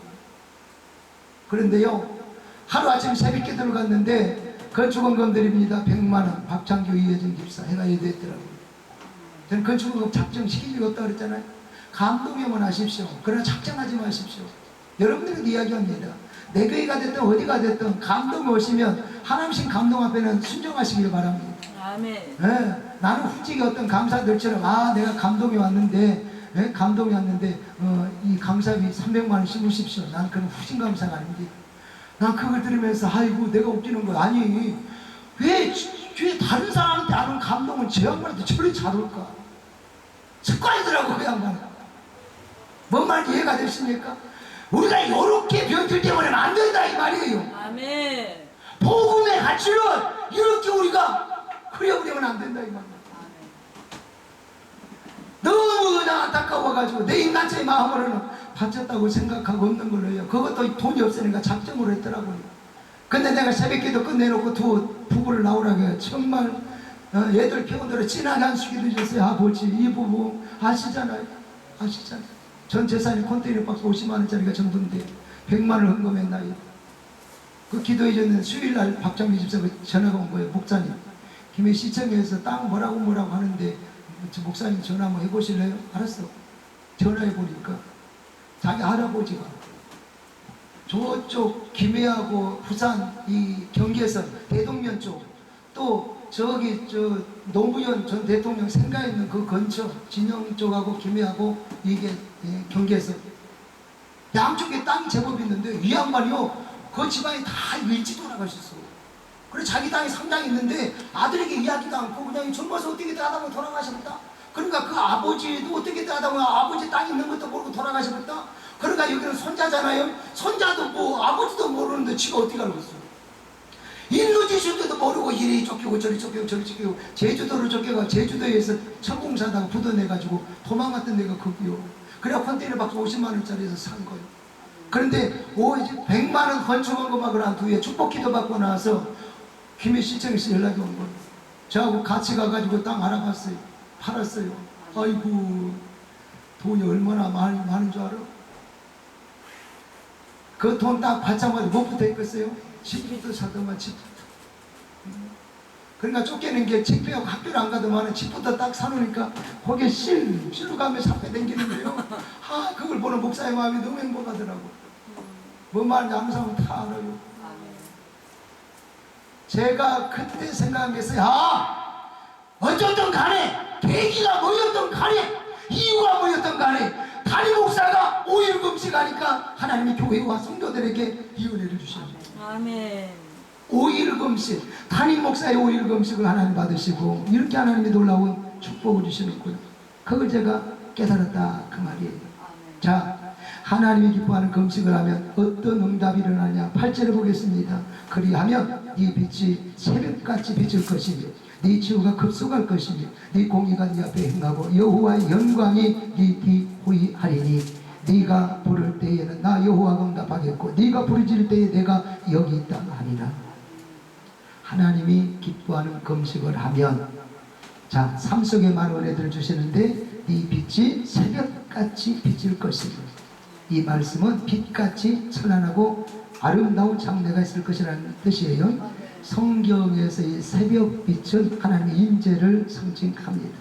그런데요 하루아침 새벽에 들어갔는데 건축원금들입니다. 100만원 박창규 이혜정 집사 해가 예도했더라고요. 저는 건축원금 작정시킬 리가 없다고 그랬잖아요. 감동이면 하십시오. 그러나 작정하지 마십시오. 여러분들에게 이야기합니다. 내 교회가 됐든 어디가 됐든 감동이 오시면 하나님신 감동 앞에는 순종하시길 바랍니다. 아멘. 나는 후직이 어떤 강사들처럼 내가 감동이 왔는데 이 강사비 300만원 씹으십시오. 나는 그런 후진 감사가 아닙니다. 난 그걸 들으면서 아이고 내가 웃기는 거야. 아니 왜 다른 사람한테 아는 감동은 저 양반한테 저리 잘 올까? 습관이더라고 그 양반은. 뭔 말인지 이해가 되십니까? 우리가 이렇게 병들 때문에 안 된다 이 말이에요. 아멘. 복음의 가치를 이렇게 우리가 흐려버리면 안 된다 이 말이에요. 너무 그냥 안타까워가지고 내 인간체의 마음으로는 바쳤다고 생각하고 없는 걸로 해요. 그것도 돈이 없으니까 작정으로 했더라고요. 근데 내가 새벽기도 끝내놓고 두 부부를 나오라고 해요. 정말 애들 병원으로 진하게 안수기도 해줬어요. 아버지 이 부부 아시잖아요. 전 재산이 컨테이너 박스 50만원짜리가 전부인데 100만원을 헌금했나요? 그 기도해줬는데 수요일날 박장미 집사가 전화가 온 거예요. 목사님 김해 시청에서 땅 뭐라고 하는데 목사님 전화 한번 해보실래요? 알았어. 전화해보니까 자기 할아버지가 저쪽 김해하고 부산 이 경계선 대동면 쪽 또 저기 노무현 전 대통령 생가 있는 그 근처 진영 쪽하고 김해하고 이게 경계선 양쪽에 땅이 제법 있는데 이 양반이요 그 집안이 다 일찍 돌아가셨어. 그래 자기 땅이 상당히 있는데 아들에게 이야기도 않고 그냥 젊어서 어떻게든 하다 보면 돌아가셨다. 그러니까 그 아버지도 어떻게든 하다 보면 아버지 땅 있는 것도 모르고 돌아가셨다. 그러니까 여기는 손자잖아요. 손자도 뭐 아버지도 모르는데 지가 어떻게 알겠어. 인도지수도 모르고 이리 쫓기고 저리 쫓기고 제주도를 쫓겨가 제주도에서 천공사다가 부도내가지고 도망갔던 데가 거기요. 그래야 컨테이너 박스 50만원짜리에서 산 거예요. 그런데 100만원 건축원금하고 한 뒤에 축복기도 받고 나서 김해시청에서 연락이 온 거예요. 저하고 같이 가가지고 땅 알아봤어요. 팔았어요. 아이고 돈이 얼마나 많은 줄 알아? 그 돈 딱 받자마자 뭐부터 했겠어요? 집부터 사더만 집부터. 그러니까 쫓겨낸 게 창피하고 학교를 안 가더만 집부터 딱 사놓으니까 거기에 실로 가면 잡혀 당기는데요. 그걸 보는 목사의 마음이 너무 행복하더라고. 뭔 말인지 아는 사람은 다 알아요. 제가 그때 생각한 게 있어요. 어쨌든 간에 계기가 뭐였든 간에 이유가 뭐였든 간에 담임 목사가 5일 금식하니까 하나님이 교회와 성도들에게 이 은혜를 주시는 거예요. 아멘. 5일 금식, 담임 목사의 5일 금식을 하나님 받으시고 이렇게 하나님이 놀라운 축복을 주시는 거예요. 그걸 제가 깨달았다 그 말이에요. 자, 하나님이 기뻐하는 금식을 하면 어떤 응답이 일어나냐. 8절을 보겠습니다. 그리하면 네 빛이 새벽같이 비칠 것이며 네 치유가 급속할 것이며 네 공의가 네 앞에 행하고 여호와의 영광이 네 뒤 하리니 네가 부를 때에는 나 여호와가 응답하겠고 네가 부르짖을 때에 내가 여기 있다 하니라. 하나님이 기뻐하는 금식을 하면 자, 삶 속에 많은 은혜들을 주시는데 네 빛이 새벽같이 비칠 것이며 이 말씀은 빛같이 찬란하고 아름다운 장래가 있을 것이라는 뜻이에요. 성경에서의 새벽 빛은 하나님의 임재를 상징합니다.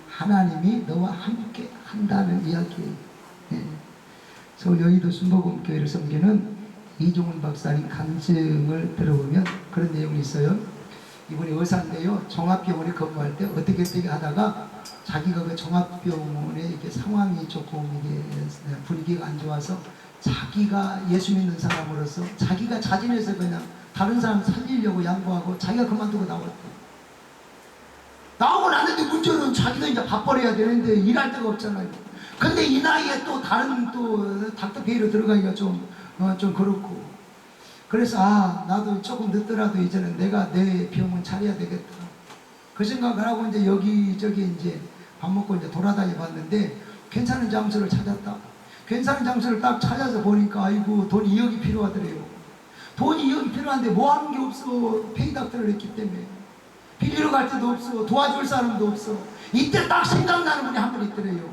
하나님이 너와 함께 한다는 이야기예요. 서울 여의도 순복음교회를 섬기는 이종훈 박사님 간증을 들어보면 그런 내용이 있어요. 이분이 의사인데요, 종합병원에 근무할 때 어떻게 하다가 자기가 그 종합병원에 이게 상황이 조금 이게 분위기가 안 좋아서 자기가 예수 믿는 사람으로서 자기가 자진해서 그냥 다른 사람 살리려고 양보하고 자기가 그만두고 나왔대. 나오고 났는데 문제는 자기도 이제 밥벌이해야 되는데 일할 데가 없잖아요. 근데 이 나이에 또 다른 또 닥터페이로 들어가기가 좀 그렇고. 그래서 나도 조금 늦더라도 이제는 내가 내 병원 차려야 되겠다. 그 생각을 하고 이제 여기저기 이제 밥 먹고 이제 돌아다니 봤는데 괜찮은 장소를 찾았다. 괜찮은 장소를 딱 찾아서 보니까 아이고 돈 2억이 필요하더래요. 돈이 2억이 필요한데 뭐 하는 게 없어. 페이닥터를 했기 때문에. 빌리러 갈 데도 없어. 도와줄 사람도 없어. 이때 딱 생각나는 분이 한 분 있더래요.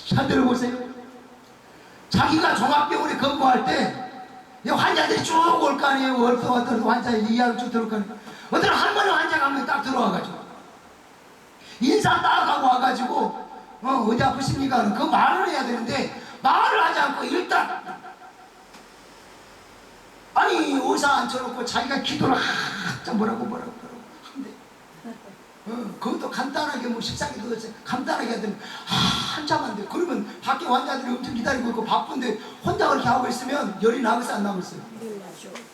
잘 들어보세요. 자기가 종합병원에 근무할 때 환자들이 쭉 올 거 아니에요. 어떤 환자 이야기 쭉 들어올 거 아니에요. 어떤 할머니 환자가 한 명 딱 들어와가지고 인사 딱 하고 와가지고 어디 아프십니까? 그 말을 해야 되는데 말을 하지 않고 일단 아니 의사 앉혀놓고 자기가 기도를 한참 뭐라고 한대. 그것도 간단하게 뭐 식사기도 간단하게 하더니 한참 한대. 그러면 밖에 환자들이 엄청 기다리고 있고 바쁜데 혼자 그렇게 하고 있으면 열이 나겠어 안 나겠어요?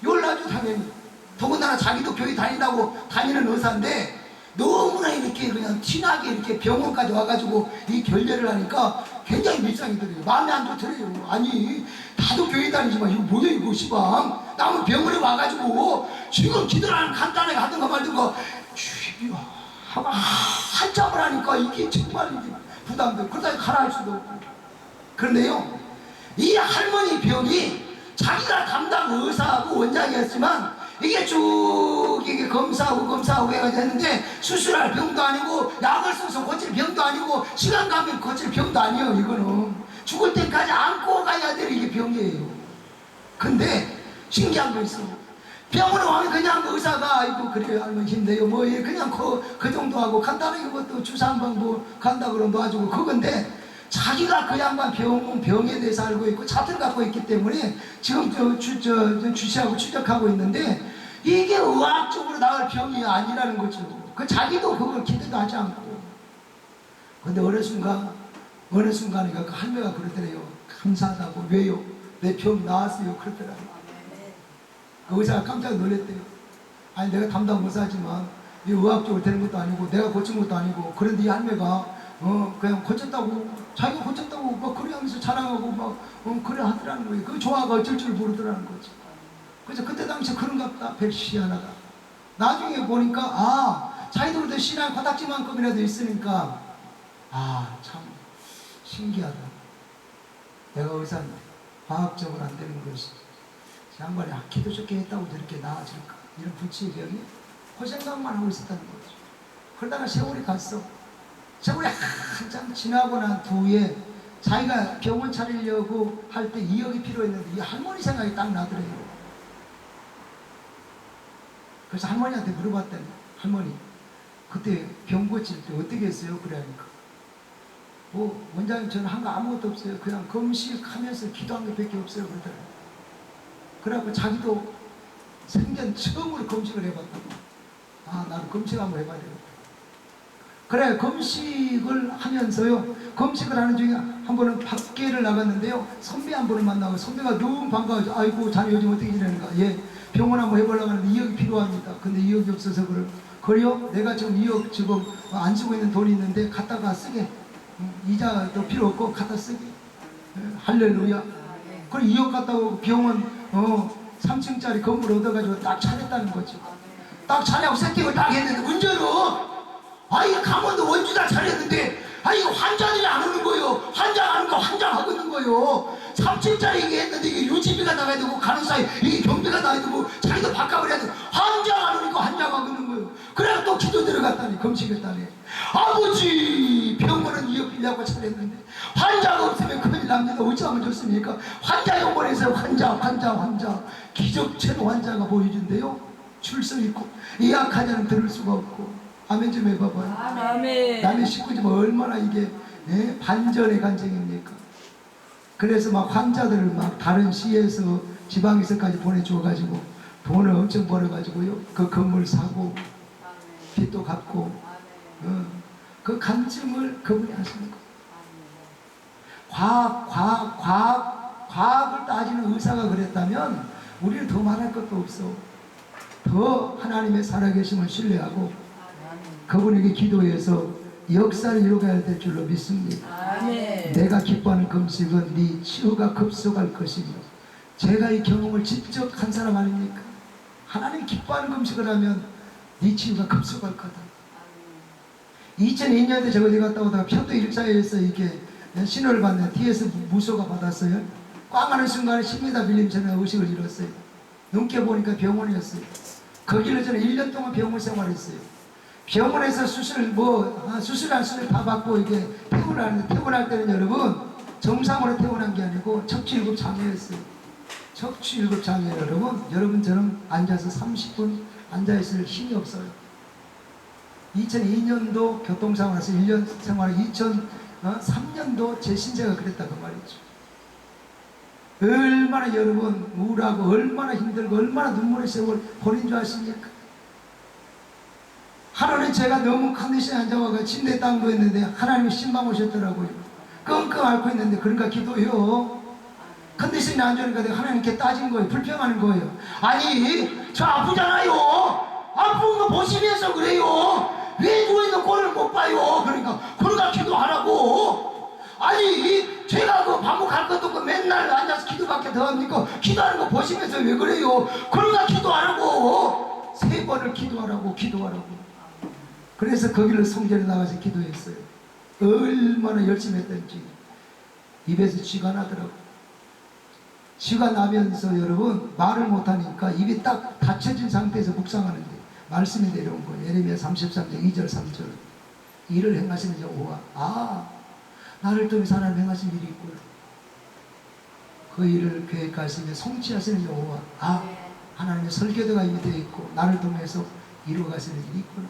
열나죠 당연히. 더군다나 자기도 교회 다닌다고 다니는 의사인데 너무나 이렇게 그냥 티나게 이렇게 병원까지 와가지고 이 결례를 하니까 굉장히 밀상이 들어요. 마음에 안 좋더래요. 아니 나도 교회 다니지만 이거 뭐야 이거 시방. 나는 병원에 와가지고 지금 기도를 간단하게 하든가 말든가 주여 하고 한참을 하니까 이게 정말 이게 부담돼요. 그러다 가라 할 수도 없고. 그런데요 이 할머니 병이 자기가 담당 의사하고 원장이었지만 이게 쭉 이게 검사하고 해가지고 했는데 수술할 병도 아니고 약을 써서 고칠 병도 아니고 시간 가면 고칠 병도 아니에요. 이거는 죽을 때까지 안고 가야 될 이게 병이에요. 근데 신기한 거 있어. 병원에 와면 그냥 의사가 아이고 그래요 할머니 힘내요 뭐 그냥 그 정도 하고 간단하게 그것도 주사 한 방 뭐 간다 그러면 놔주고 그건데 자기가 그 양반 병에 대해서 알고 있고 자태를 갖고 있기 때문에 지금 주시하고 추적하고 있는데 이게 의학적으로 나을 병이 아니라는 거죠. 그 자기도 그걸 기대도 하지 않고. 근데 어느 순간에 그 할매가 그러더래요. 감사하다고. 왜요? 내 병 나았어요. 그러더라고요. 그 의사가 깜짝 놀랐대요. 아니 내가 담당 의사지만 이 의학적으로 되는 것도 아니고 내가 고친 것도 아니고 그런데 이 할매가 그냥 고쳤다고 자기가 고쳤다고 막 그래 하면서 자랑하고 막 그래 하더라는 거예요. 그 조화가 어쩔 줄 모르더라는 거지. 그래서 그때 당시 그런가 보다. 희한하다. 나중에 보니까 자기도 그래도 신앙 코딱지만큼이라도 있으니까 참 신기하다. 내가 의사인데 과학적으로 안 되는 것이 양반이 기도 좋게 했다고 저렇게 나아질까? 이런 불치의 병이 그 생각만 하고 있었다는 거죠. 그러다가 세월이 갔어. 세월이 한참 지나고 난 후에 자기가 병원 차리려고 할 때 2억이 필요했는데 이 할머니 생각이 딱 나더래요. 그래서 할머니한테 물어봤더니 할머니 그때 병 고칠 때 어떻게 했어요? 그래 하니까 원장님 저는 한 거 아무것도 없어요. 그냥 금식하면서 기도한 것 밖에 없어요. 그러더라고요. 그래갖고 자기도 생전 처음으로 금식을 해봤다고. 아, 나는 금식 한번 해봐야 되겠다. 그래, 금식을 하면서요, 금식을 하는 중에 한 번은 밖에를 나갔는데요, 선배 한 분을 만나고, 선배가 너무 반가워서, 아이고 자네 요즘 어떻게 지내는가. 예, 병원 한번 해보려고 하는데 2억이 필요합니다. 근데 2억이 없어서 그래요? 내가 지금 2억 지금 안 쓰고 있는 돈이 있는데 갖다가 쓰게. 이자도 필요 없고 갖다 쓰게. 예, 할렐루야. 그래 2억 갖다가 병원 3층짜리 건물 얻어가지고 딱 차렸다는 거죠. 딱 차려고 세팅을 딱 했는데 문제는 아이 강원도 원주다 차렸는데 아이 환자들이 안 오는 거예요. 환자 안 오니까 환장하고 있는 거예요. 3층짜리 이게 했는데 이게 유지비가 나가야 되고 가는 사이 이게 경비가 나가야 되고 자기도 바꿔버려야 되고 환자 안 오니까 환장하고 있는 거예요. 그래야 또 기도 들어갔다니 금식했다니. 아버지 병원은 2억 빌려고 차렸는데 환자가 없으면 큰일 납니다. 어찌하면 좋습니까? 환자 용번에서 환자 기적체로 환자가 보여준대요. 출석 있고 예약하자는 들을 수가 없고. 아멘 좀 해봐봐요. 아멘. 남의 식구지만 얼마나 이게 반전의 간증입니까? 그래서 막 환자들을 막 다른 시에서 지방에서까지 보내주어가지고 돈을 엄청 벌어가지고요 그 건물 사고 빚도 갚고 그 간증을 그분이 하시는 거예요. 과학을 따지는 의사가 그랬다면 우리는 더 말할 것도 없어. 더 하나님의 살아계심을 신뢰하고 그분에게 기도해서 역사를 이루어가야 될 줄로 믿습니다. 아멘. 내가 기뻐하는 금식은 네 치유가 급속할 것이며. 제가 이 경험을 직접 한 사람 아닙니까? 하나님 기뻐하는 금식을 하면 네 치유가 급속할 거다. 2002년에 제가 어디 갔다 오다가 편도 일자에서 이게 신호를 받는 뒤에서 무소가 받았어요. 꽝 하는 순간에 10m 밀림처럼 의식을 잃었어요. 눈깨 보니까 병원이었어요. 거기를 저는 1년 동안 병원 생활했어요. 병원에서 수술 다 받고 이게 퇴원할 때는 여러분 정상으로 퇴원한 게 아니고 척추 1급 장애였어요. 척추 1급 장애 여러분처럼 앉아서 30분 앉아있을 힘이 없어요. 2002년도 교통사고나서 1년 생활 2003년도 제 신세가 그랬다 그 말이죠. 얼마나 여러분 우울하고 얼마나 힘들고 얼마나 눈물의 세월 보낸 줄 아십니까? 하루는 제가 너무 컨디션이 안 좋아가 침대에 딱 누워있는데 하나님이 신방 오셨더라고요. 끙끙 앓고 있는데 그러니까 기도해요. 컨디션이 안 좋으니까 내가 하나님께 따진 거예요. 불평하는 거예요. 아니 저 아프잖아요. 아픈 거 보시면서 그래요. 왜 누워있는 꼴을 못 봐요. 그러니까 기도하라고. 아니 제가 그 반복할 것도 없고 맨날 앉아서 기도밖에 더 합니까? 기도하는 거 보시면서 왜 그래요. 그러니까 기도하라고. 3번을 기도하라고. 그래서 거기를 성전에 나가서 기도했어요. 얼마나 열심히 했던지 입에서 쥐가 나더라고. 쥐가 나면서 여러분 말을 못하니까 입이 딱 닫혀진 상태에서 묵상하는데 말씀이 내려온 거예요. 예레미야 33장 2절 3절 일을 행하시는 여호와 나를 통해서 하나님 행하신 일이 있구나. 그 일을 계획하시며 성취하시는 여호와 하나님의 설계도가 이미 되어 있고 나를 통해서 이루어가시는 일이 있구나.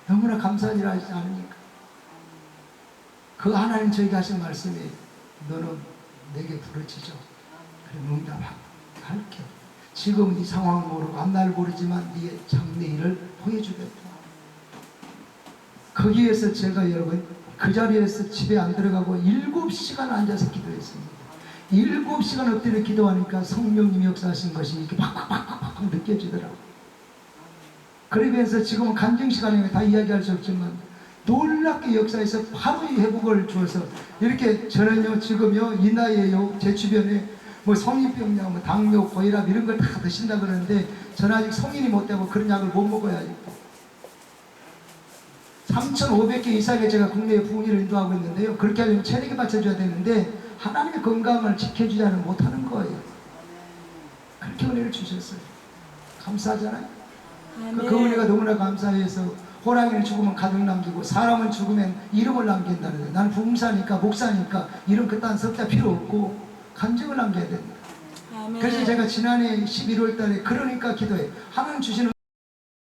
너무나 감사한 일 하시지 않습니까? 그 하나님 저에게 하신 말씀이 너는 내게 부르짖어 그래 응답할게. 지금 네 상황 모르고 앞날 모르지만 네 장래일을 보여주겠다. 거기에서 제가 여러분 그 자리에서 집에 안 들어가고 7시간 앉아서 기도했습니다. 7시간 엎드려 기도하니까 성령님이 역사하신 것이 이렇게 팍팍팍팍 느껴지더라고요. 그러면서 지금은 간증 시간에 다 이야기할 수 없지만 놀랍게 역사에서 바로 이 회복을 주어서 이렇게 저는요 지금요 이 나이에요 제 주변에 뭐 성인병약 뭐 당뇨 고혈압 이런 걸 다 드신다 그러는데 저는 아직 성인이 못 되고 그런 약을 못 먹어야 3,500개 이상의 제가 국내에 부흥회를 인도하고 있는데요. 그렇게 하려면 체력이 받쳐줘야 되는데 하나님의 건강을 지켜주지 않으면 못하는 거예요. 그렇게 은혜를 주셨어요. 감사하잖아요. 그 은혜가 너무나 감사해서 호랑이는 죽으면 가족 남기고 사람은 죽으면 이름을 남긴다는데 나는 부흥사니까 목사니까 이름 그딴 석자 필요 없고 간증을 남겨야 된다. 그래서 제가 지난해 11월 달에 그러니까 기도해 하나님 주시는